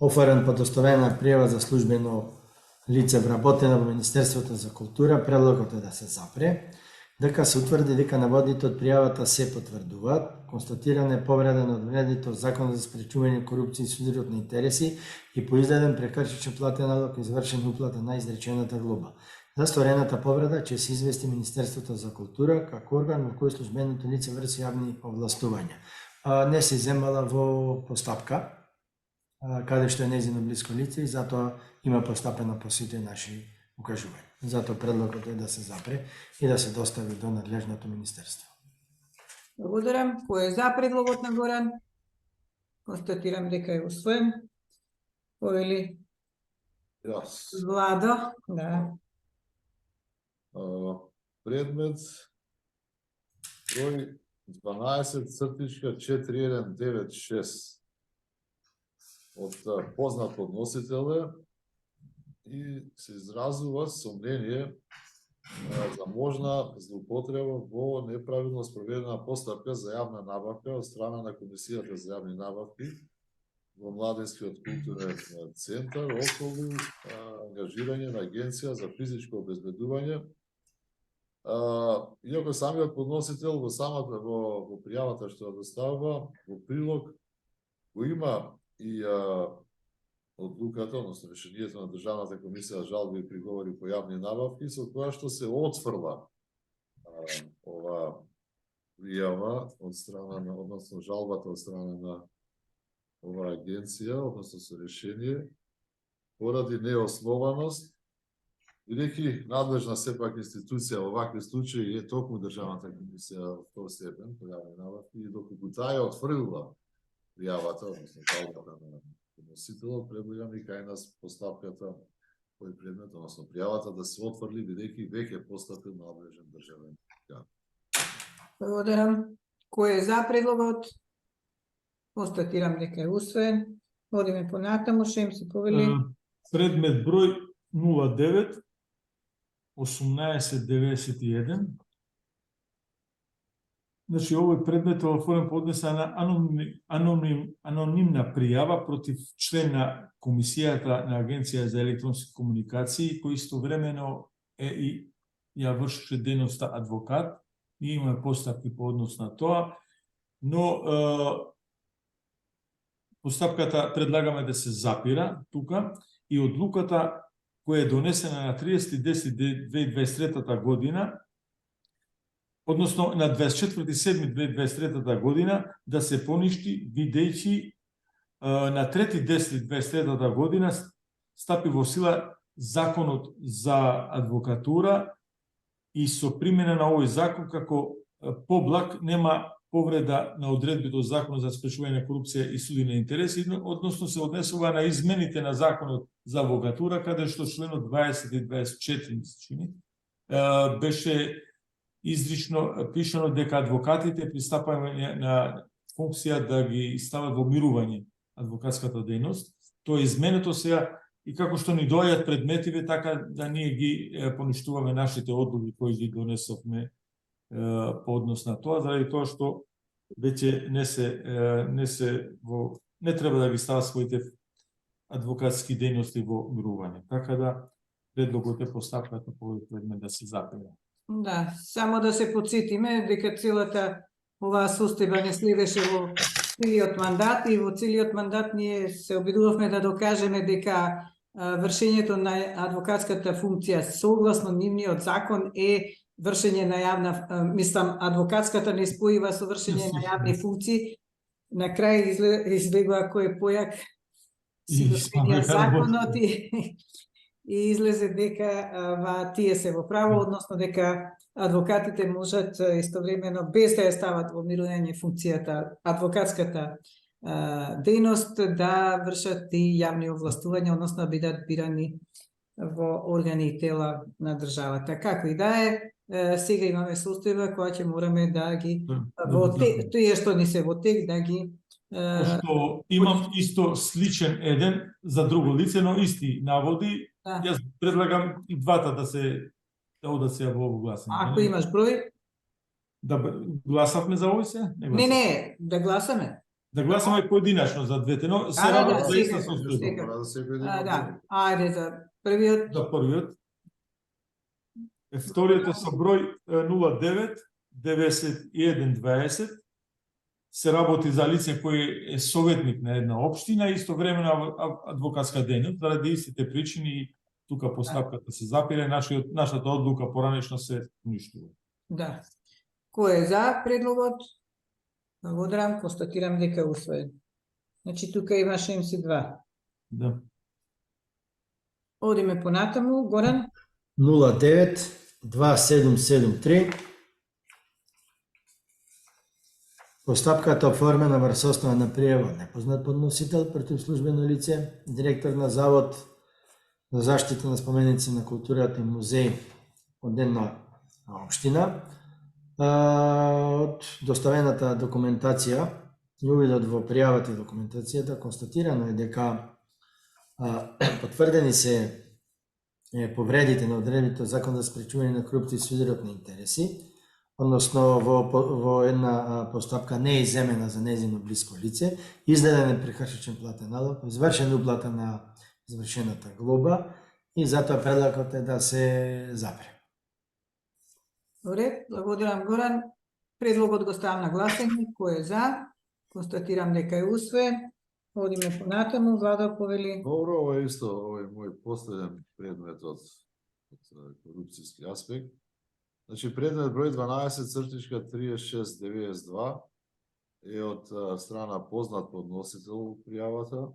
офарен подоставена пријава за службено лице вработено во Министерството за култура, предлогот е да се запре, дека се утврди дека наводите од пријавата се потврдуваат, констатирана е повреда на одредбите од Законот за спречување корупција и сузирот на интереси и поиздаден прекршичен платен налог извршен уплата на изречената глоба. За сторената повреда ќе се извести Министерството за култура како орган во кој службеното лице врши јавни овластувања. Не се земала во постапка, каде што е нејзино блиско лице и затоа има постапено по сите наши укажувања. Затоа предлогот е да се запре и да се достави до надлежното министерство. Благодарам. Кој е за предлогот на Горан? Констатирам дека е усвоен. Повели Јас. Владо. Да. Предмет број 12/4196 од познат подносител и се изразува сомнение за можна злоупотреба во неправилно спроведена постапка за јавна набавка од страна на Комисијата за јавни набавки во Младенскиот културен центар околу ангажирање на Агенција за физичко обезбедување. Иако самиот подносител во пријавата што ја доставува, во прилог го има и одлуката, односно решението на Државната комисија за жалби и приговори по јавни набавки, со која што се отфрла ова пријава од страна на, односно жалбата од страна на оваа агенција, односно со решение, поради неоснованост, бидејќи надлежна сепак институција во вакви случаи е токму Државната комисија во втор степен по јавни набавки, и доколку таа ја отфрла пријавата, односно жалбата на подносителот, предлагам и кај нас постапката кој предмет, односно пријавата да се отфрли, бидејќи веќе постапил надлежен државен орган. Благодарам. Кој е за предлогот? Констатирам дека е усвоен. Одиме понатаму, Шем се повели. Предмет број 09/1891. Значи, овој предмет е отворен поднесена анонимна пријава против член на Комисијата на Агенција за електронски комуникации, кој истовремено е и ја вршеше дејноста адвокат. Ние имаме постапки по однос на тоа, но постапката предлагаме да се запира тука и одлуката која е донесена на 30.10.2023 година, односно на 24.7.2023 година, да се поништи, бидејќи на 3.10.2023 година стапи во сила Законот за адвокатура и со примена на овој закон како поблаг нема повреда на одредбите од Законот за спречување на корупција и суди на интереси, односно се однесува на измените на Законот за адвокатура, каде што членот 20 и 24 беше изрично пишано дека адвокатите пристапање на функција да ги стават во мирување адвокатската дејност. Тоа е изменето сега и како што ни доаѓаат предметиве, така да ние ги поништуваме нашите одлуки кои ги донесовме по однос на тоа, заради тоа што веќе не треба да ги става своите адвокатски дејности во мирување. Така да предлогот е постапката по овој предмет да се запира. Да, само да се подсетиме дека целата оваа состојба не следеше во целиот мандат и во целиот мандат ние се обидувавме да докажеме дека вршењето на адвокатската функција согласно нивниот закон е вршење на јавна, адвокатската не спојува со вршење на јавни функции. На крај излегува кој е појак си го сменија законот и излезе дека тие се во право, односно дека адвокатите можат истовремено без да ја стават во мирување функцијата, адвокатската дејност, да вршат и јавни овластувања, односно да бидат бирани во органи и тела на државата. Како и да е, сега имаме состојба која ќе мораме да ги тие што ни се во тек да ги Што имам исто сличен еден за друго лице, но исти наводи. Да. Јас предлагам и двата да одат сега во ово гласање. Ако имаш број, Да гласавме за овој се? не, да гласаме. Да гласаме поединечно за двете, но се Да, работи да, за иста секако, состојба. секако. Мора да секој да има Да, број. ајде за првиот. За првиот. Вториот е со број 09 91 20. Се работи за лице кој е советник на една општина и истовремено адвокатска дејност, заради истите причини тука постапката се запира, нашата одлука поранешно се уништува. Да. Кој е за предлогот? Благодарам, констатирам дека е усвоен. Значи тука имаше MC2. Да. Одиме понатаму, Горан. 09 2773. Постапката оформена врз основа на пријава непознат подносител против службено лице, директор на Завод за заштита на споменици на културата и музеи од една општина. Од доставената документација и увидот во пријавата и документацијата констатирано е дека потврдени се повредите на одредбите од Закон за спречување на корупција и судирот на интереси, односно во една постапка не е иземена за нејзино блиско лице, издаден е прекршечен платен налог, извршена уплата на извршената глоба и затоа предлагот е да се запре. Добре, благодарам, Горан. Предлогот го ставам на гласање. Кој е за? Констатирам дека е усвоен. Одиме понатаму, Владо повели. Добро, ова е исто, овој мој последен предмет од корупцијски аспект. Значи, предмет број 12/3692 е од страна познат подносител пријавата,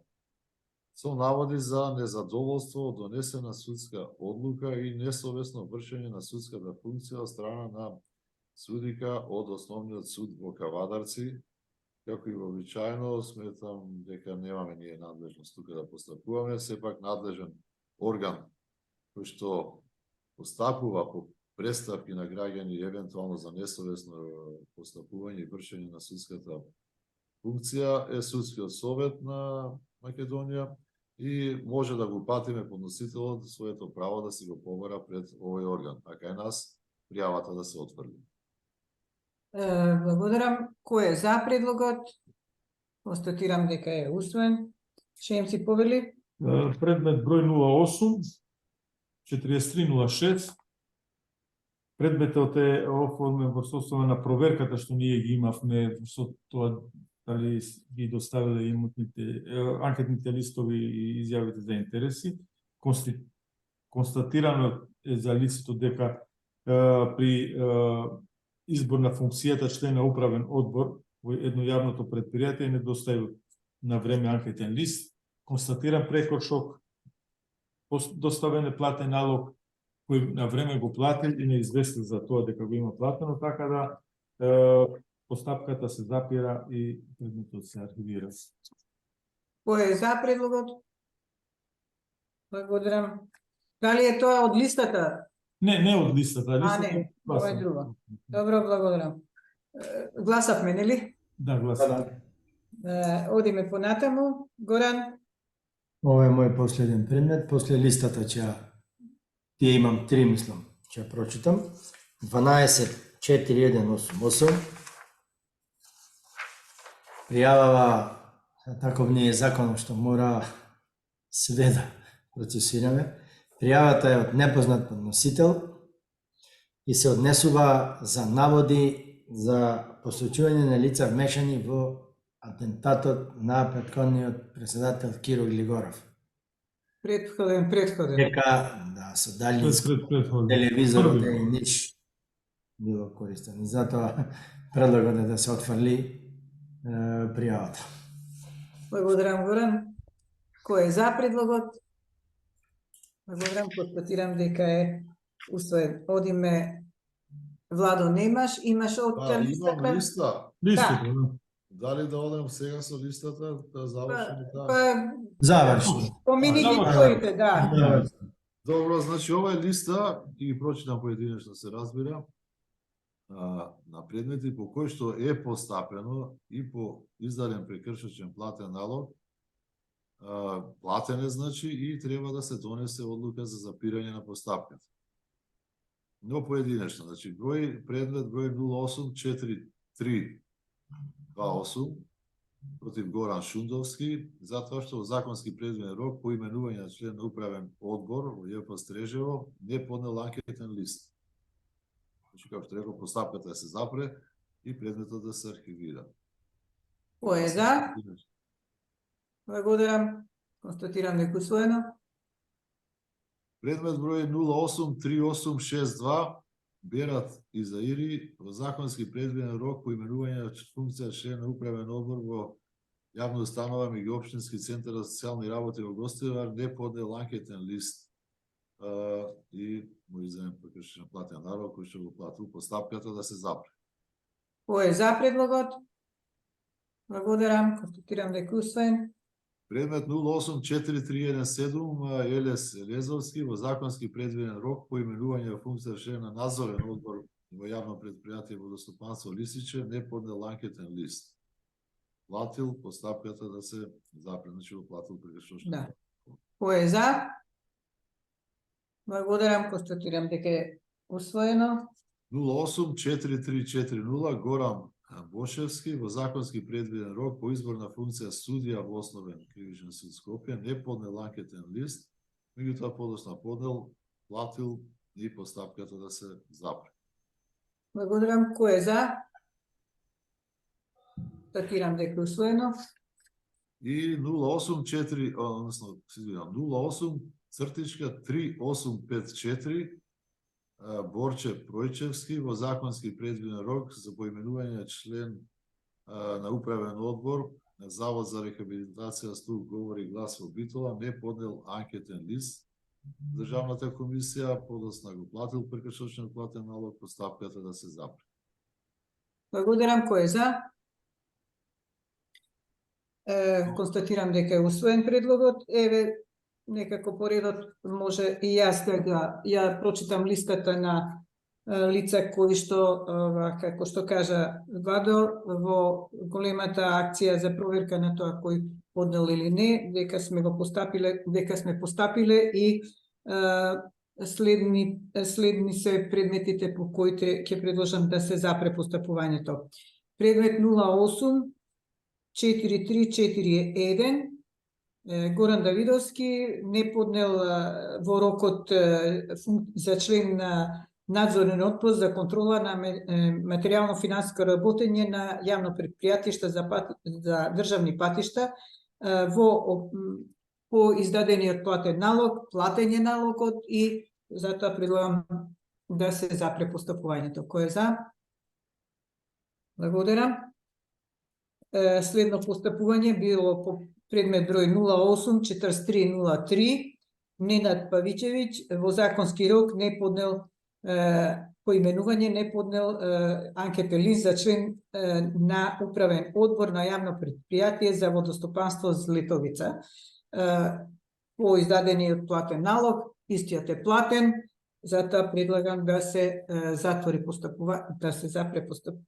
со наводи за незадоволство од донесена судска одлука и несовесно вршење на судската функција од страна на судика од Основниот суд во Кавадарци. Како и вообичаено, сметам дека немаме ние надлежност тука да постапуваме, сепак надлежен орган кој што постапува по престапки на граѓани евентуално за несовесно постапување и вршење на судската функција е Судскиот совет на Македонија и може да го патиме подносителот своето право да си го побара пред овој орган, а кај нас пријавата да се отфрли. Благодарам. Кој е за предлогот? Констатирам дека е усвоен. Шемси повели. Предмет број 08 4306. Предметот е оформен во состојба на проверката што ние ги имавме со тоа дали ги доставиле имотните анкетните листови и изјавите за интереси. Констатирано е за лицето дека при избор на функцијата член на управен одбор во еднојавното предпријатие не доставил на време анкетен лист. Констатиран прекршок, доставен е платен налог кој на време го платил и не известил за тоа дека го има платено, така да постапката се запира и предметот се архивира. Кој е за предлогот? Благодарам. Дали е тоа од листата? Не од листата, листата. Не, ова е друго. Добро, благодарам. Гласавме, нели? Да, гласам. Одиме понатаму. Горан. Ова е мој последен предмет, после листата ќе тие имам 3, мислам, ќе прочитам. 124188 пријавава, таков не е законот што мора све да процесираме. Пријавата е од непознат подносител и се однесува за наводи за посочување на лица вмешани во атентатот на претходниот председател Киро Глигоров. Предходен. Дека, да, со далјински телевизорот и ниш било користен. Затоа предлогот е да се отфрли пријавата. Благодарам, Горан. Кој е за предлогот? Благодарам, констатирам дека е усвоен. Одиме, Владо, немаш, имаш од Имам листата? листа. Листата, да. Дали да одем сега со листата, да завршиме таа? Па, Заврши. помини ги Заврши. твоите, да. Добро, значи ова е листа, и ги прочитам поединечно се разбира, на предмети по кои што е постапено и по издаден прекршечен платен налог, платен е значи и треба да се донесе одлука за запирање на постапката. Но поединечно, значи предмет број 084328 против Горан Шундовски, затоа што во законски предвиден рок по именување на член на управен одбор во ЈП Стрежево не поднел анкетен лист. Значи, како што рекол, постапката да се запре и предметот да се архивира. Кој е за? Благодарам. Констатирам дека усвоено. Предмет број 083862 Берат Изаири во законски предвиден рок по именување на функција член на управен одбор во јавна установа меѓуопштински центар за социјални работи во Гостивар не поднел анкетен лист и му издаен прекршен платен налог кој што го платил постапката да се запре. Кој е за предлогот? Благодарам. Констатирам дека усвоен. Предмет 084317 Елес Елезовски во законски предвиден рок по именување во функција член на надзорен одбор во јавно предпријатие Водостопанство Лисиче не поднел анкетен лист. Платил постапката да се запре, значи го платил прекршен. Да. Кој е за? Благодарам. Констатирам дека е усвоено. 084340 Горан Бошевски во законски предвиден рок по избор на функција судија во основен кривичен суд Скопје не поднел анкетен лист, меѓутоа подоцна поднел, платил и постапката да се запре. Благодарам. Кој е за? Констатирам дека е усвоено. И 08-3854 Борче Пројчевски во законски предвиден рок за поименување член на управен одбор на Завод за рехабилитација Слух, говор и глас во Битола не поднел анкетен лист. Државната комисија подоцна го платил прекршочен платен налог, постапката да се запре. Благодарам. Кој е за? Констатирам дека е усвоен предлогот. Еве, некако поредот може и јас да ја прочитам листата на лица кои што, како што кажа Вадо, во големата акција за проверка на тоа кој поднел или не, дека сме постапиле и следни се предметите по кои ќе предложам да се запре постапувањето. Предмет 084341 Горан Давидовски не поднел во рокот за член на надзорен одбор за контрола на материјално-финансиско работење на јавно предпријатишта за државни патишта по издадениот платен налог, платење налогот и затоа предлагам да се запре постапувањето. Кој е за? Благодарам. Следно постапување било по предмет број 084303 Ненад Павичевиќ во законски рок не поднел поименување, не поднел анкетен лист за член на управен одбор на јавно предпријатие за водостопанство Злетовица. По издадениот платен налог, истиот е платен, затоа предлагам да се затвори да се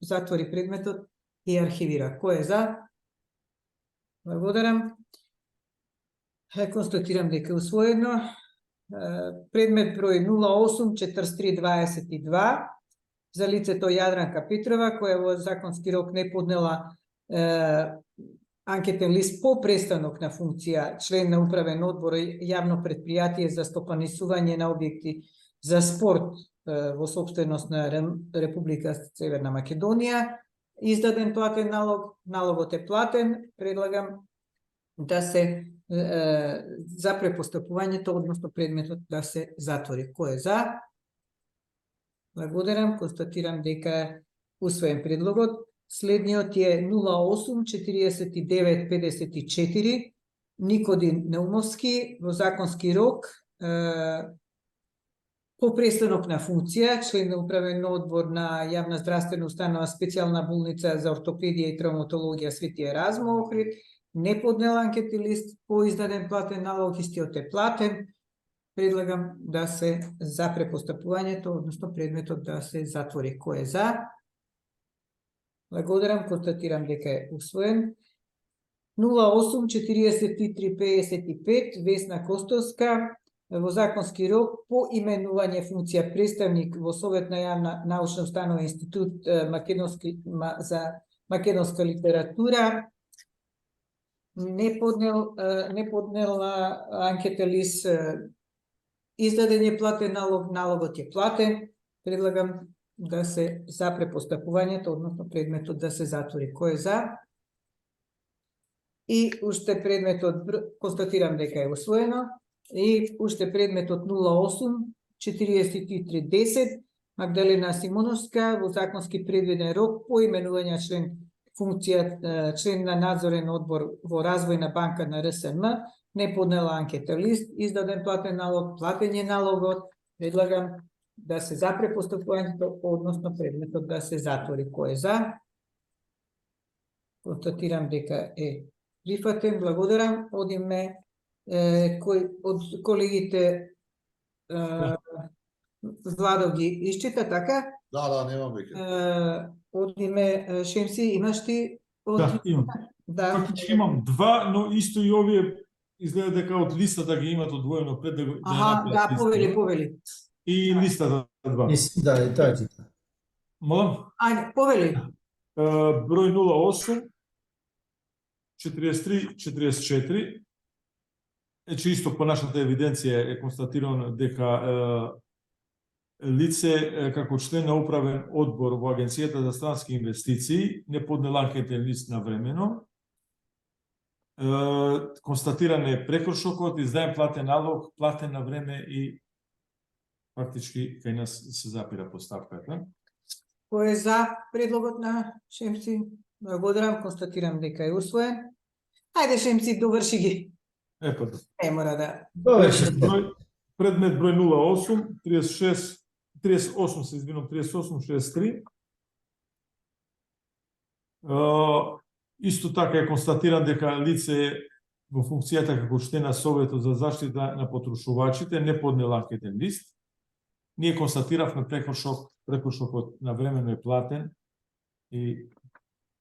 затвори предметот и архивира. Кој е за? Благодарам. Констатирам дека е усвоено. Предмет број 084322 за лицето Јадранка Петрова, која во законски рок не поднела анкетен лист по престанок на функција член на управен одбор јавно предпријатие за стопанисување на објекти за спорт во сопственост на Република Северна Македонија. Издаден платен налог, налогот е платен, предлагам да се запре постапувањето, односно предметот да се затвори. Кој е за? Благодарам, констатирам дека е усвоен предлогот. Следниот е 084954 Никодин Неумовски во законски рок по престанок на функција, член на управен одбор на јавна здравствена установа специјална болница за ортопедија и травматологија Свети Еразмо Охрид, не поднел анкетен лист по издаден платен налог, истиот е платен. Предлагам да се запре постапувањето, односно предметот да се затвори. Кој е за? Благодарам, констатирам дека е усвоен. 084355 Весна Костовска во законски рок по именување функција представник во Совет на јавна научна установа Институт за македонска литература не поднел анкетен лист, издаден е платен налог, налогот е платен, предлагам да се запре постапувањето, односно предметот да се затвори. Кој е за? И уште предметот, констатирам дека е усвоено, и уште предметот 08-43-10, Магдалена Симоновска, во законски предвиден рок по именување член на надзорен одбор во Развојна банка на РСМ, не поднела анкетен лист, издаден платен налог, платен е налогот, предлагам да се запре постапувањето, односно предметот да се затвори. Кој е за? Констатирам дека е прифатен, благодарам. Одиме од колегите Владо ги исчита, така? Да, немам веќе. Одиме Шемси, имаш ти? Да, имам. Да. Фактички имам два, но исто и овие изгледа дека од листата ги имат одвоено пред да Аха, да, повели. И листата два. Да, и тоа е. Молам? Ајде, повели. Број 08 43 44. Значи исто по нашата евиденција е констатирано дека лице како член на управен одбор во Агенцијата за странски инвестиции не поднел анкетен лист навремено. Констатиран е прекршокот, издаден платен налог, платен на време и фактички кај нас се запира постапката. Кој е за предлогот на Шемси? Благодарам, констатирам дека е усвоен. Ајде, Шемси, доврши ги. Епа, Не мора да... предмет број 08 38 се извинувам 38 63. Исто така е констатиран дека лице во функцијата како член на Советот за заштита на потрошувачите не поднел анкетен лист. Ние констатиравме прекршокот навремено е платен и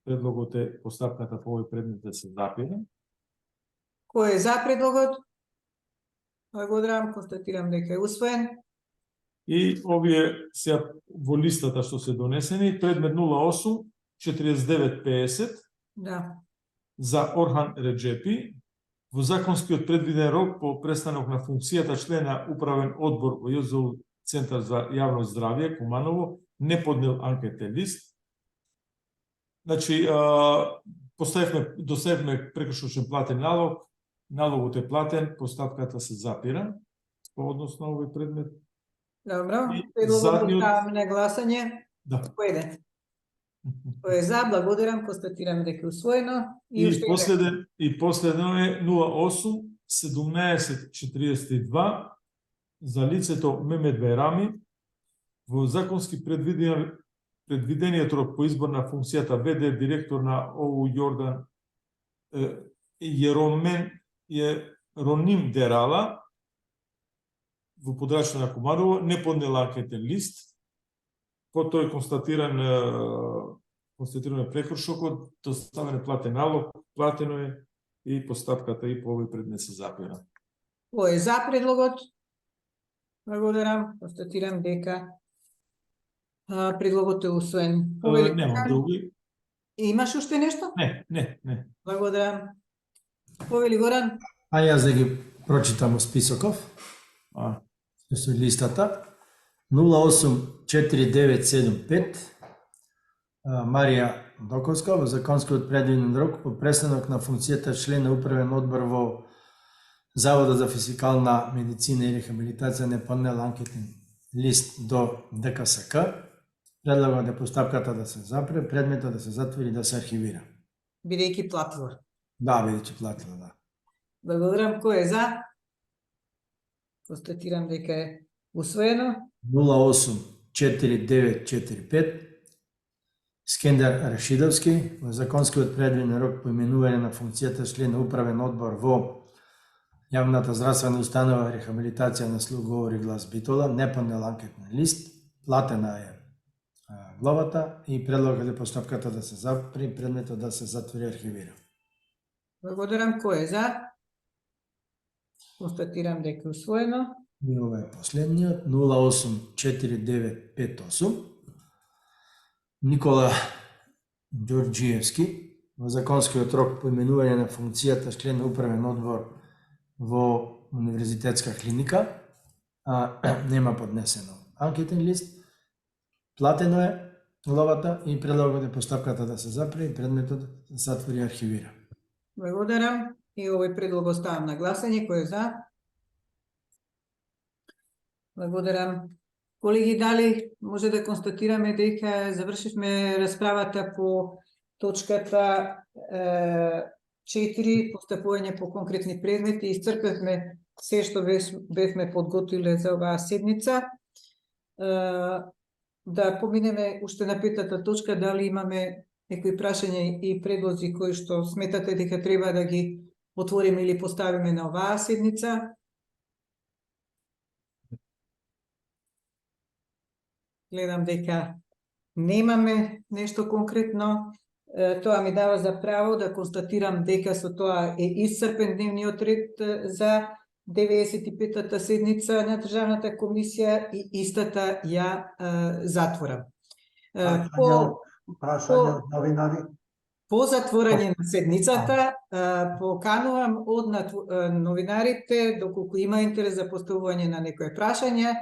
предлогот е постапката по овој предмет да се запире. Кој е за предлогот? Благодарам, констатирам дека е усвоен. И овие се во листата што се донесени, предмет 08 4950 Да. за Орхан Реджепи, во законскиот предвиден рок по престанок на функцијата член на управен одбор во ЈЗУ Центар за јавно здравје Куманово, не поднел анкетен лист. Значи, доставивме прекршочен платен налог, налогот е платен, постапката се запира по однос на овој предмет. Добро, И предлогот задниот- поставаме на гласање. Да. Кој е за? Благодарам, констатирам дека е усвоено. И уште еден. последно е 08 17 42 за лицето Мемед Байрами во законски предвидениот рок по избор на функцијата ВД директор на ОУ Јордан Роним Дерала во подрачјето на Куманово не поднел анкетен лист. Потоа е констатиран е прекршокот, доставен е платен налог, платено е и постапката и по овој предмет се запира. Кој е за предлогот? Благодарам, констатирам дека предлогот е усвоен. Немам други. Имаш уште нешто? Не. Благодарам. Повели Горан. А јас да ги прочитам списоков, А, со листата. 084975 Марија Доковска во законскиот предвиден рок по престанок на функцијата член на управен одбор во Заводот за физикална медицина и рехабилитација не поднел анкетен лист до ДКСК. Предлагам да постапката да се запре, предметот да се затвори и да се архивира. Бидејќи платила. Да, бидејќи платила, да. Благодарам. Кој е за? Констатирам дека е усвоено. 084945 Скендер Рашидовски во законскиот предвиден рок по именување на функцијата член на управен одбор во јавната здравствена установа рехабилитација на слух говор и глас Битола, не поднел анкетен лист, платена е главата и предлога за постапката да се запри, предметот да се затвори и архивира. Благодарам. Кој е за? Констатирам дека е усвоено. И ова е последниот, 084958 Никола Ѓорѓиевски во законскиот рок по именување на функцијата член на управен одбор во универзитетска клиника, нема поднесено анкетен лист, платено е ловата и предлогот е постапката да се запре, предметот да се отвори и архивира. Благодарам. И овој предлог го ставам на гласање. Кој е за? Благодарам. Колеги, дали може да констатираме дека завршивме расправата по точката 4, постапување по конкретни предмети, исцрпевме се што бевме подготвиле за оваа седница. Да поминеме уште на петата точка, дали имаме некои прашања и предлози кои што сметате дека треба да ги отвориме или поставиме на оваа седница. Гледам дека немаме нешто конкретно. Тоа ми дава за право да констатирам дека со тоа е исцрпен дневниот ред за 95-та седница на Државната комисија и истата ја затворам. Прашање од новинари? По затворање на седницата, поканувам од новинарите, доколку има интерес за поставување на некое прашање,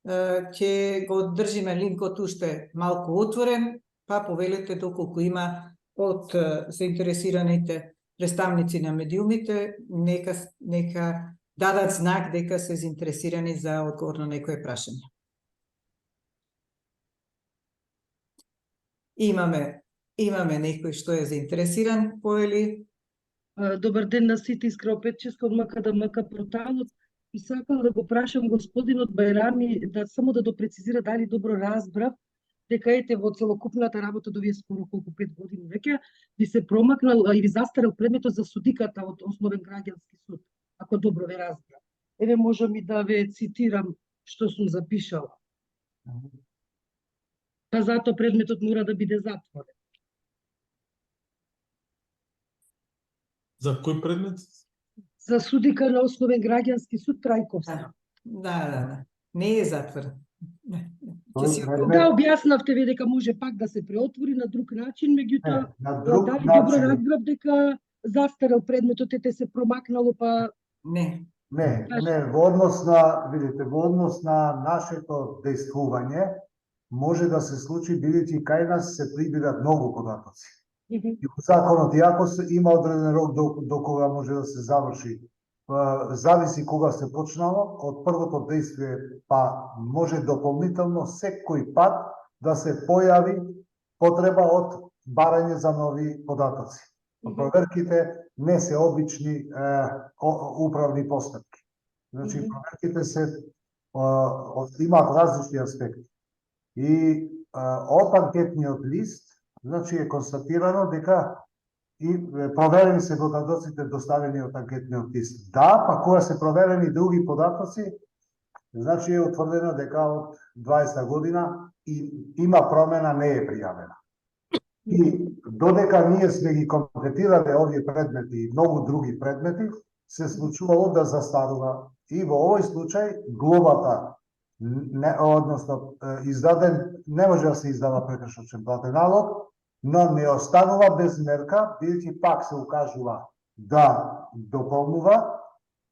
ќе го држиме линкот уште малку отворен, па повелете доколку има од заинтересираните представници на медиумите, нека дадат знак дека се заинтересирани за одговор на некое прашање. Имаме некој што е заинтересиран, поели? Добар ден на сите, Искра Петчевска од МКДМК порталот. И сакам да го прашам господинот Бајрами да само да допрецизира дали добро разбрав дека ете во целокупната работа до вие скоро колку 5 години веќе ви се промакнал и ви застарел предметот за судиката од Основен граѓански суд, ако добро ве разбрав. Еве можам и да ве цитирам што сум запишала. Па затоа предметот мора да биде затворен. За кој предмет? За судика на Основен граѓански суд Трајковска. Да. Не е затворен. Да, објаснавте ви дека може пак да се преотвори на друг начин, меѓутоа дали добро разбрав дека застарел предметот ете се промакнало па Не, во однос на, видите, во однос на нашето дејствување може да се случи бидејќи кај нас се прибират многу податоци. И во законот, иако има одреден рок до кога може да се заврши, зависи кога се почнало, од првото действие, па може дополнително секој пат да се појави потреба од барање за нови податоци. Проверките не се обични управни постапки. Значи, проверките се имаат различни аспекти. И од анкетниот лист, значи е констатирано дека и проверени се податоците доставени од анкетниот лист. Да, па кога се проверени други податоци, значи е утврдено дека од 20 година и има промена, не е пријавена. И додека ние сме ги комплетирале овие предмети и многу други предмети, се случувало да застарува. И во овој случај глобата, односно издаден, не може да се издава прекршочен платен налог, но не останува без мерка, бидејќи пак се укажува да дополнува,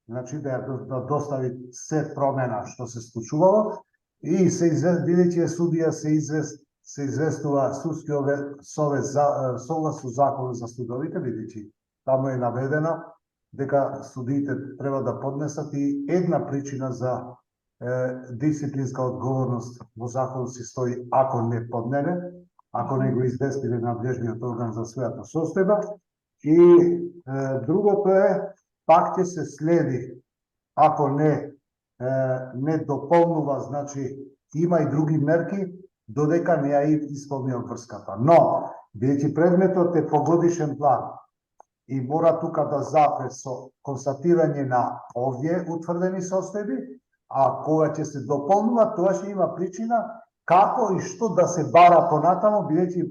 значи да достави се промена што се случувало, и бидејќи судија се известува судскиот совет согласно законот за судовите, бидејќи таму е наведено дека судиите треба да поднесат и една причина за дисциплинска одговорност во законот се стои ако не поднене, ако не го известиле надлежниот орган за својата состојба. И другото е, пак ќе се следи, ако не дополнува, значи има и други мерки, додека не ја исполни обврската. Но, бидејќи предметот е по годишен план и мора тука да запре со констатирање на овие утврдени состојби, а кога ќе се дополнува, тоа ќе има причина како и што да се бара понатаму, бидејќи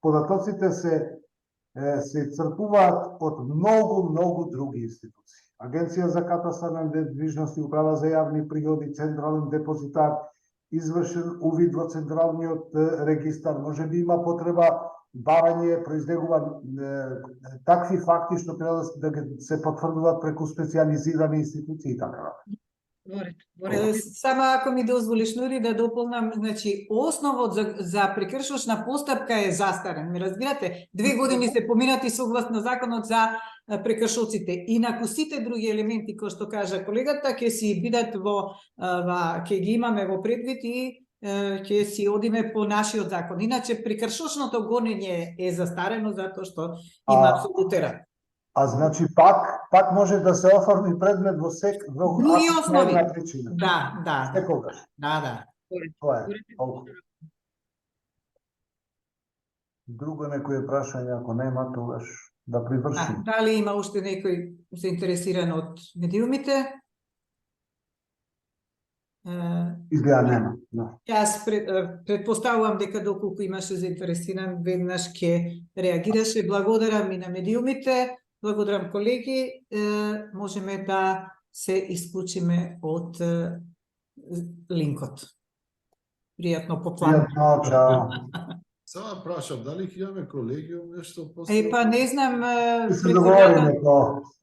податоците се црпуваат од многу други институции. Агенција за катастар недвижности, Управа за јавни приходи, Централен депозитар, извршен увид во Централниот регистар, може би има потреба барање произлегува такви факти што треба да се потврдуваат преку специјализирани институции и така натаму. Во ред. Само ако ми дозволиш, Нури, да дополнам, значи, основот за прекршочна постапка е застарен. Ми разбирате? 2 години се поминати согласно законот за прекршоците. Инаку сите други елементи, кои што кажа колегата, ќе си бидат ќе ги имаме во предвид и ќе си одиме по нашиот закон. Иначе прекршочното гонење е застарено затоа што има апсолутен рад. А значи пак може да се оформи предмет во Други ако основи. една причина. Да. Секогаш. Да. Тоа е. Толку. Друго некое прашање, ако нема, тогаш да привршим. Дали има уште некој заинтересиран од медиумите? Изгледа нема. Да. Јас предпоставувам дека доколку имаше заинтересиран, веднаш ќе реагираше. Благодарам и на медиумите, благодарам колеги. Можеме да се исклучиме од линкот. Пријатно поплавно. Пријатно, чао. Само прашам, дали ќе имаме колегиум нешто Па не знам, Ќе се договориме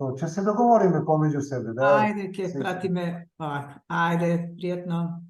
ќе се договориме помеѓу себе, да. Ајде, ќе пратиме пак. Ајде, пријатно.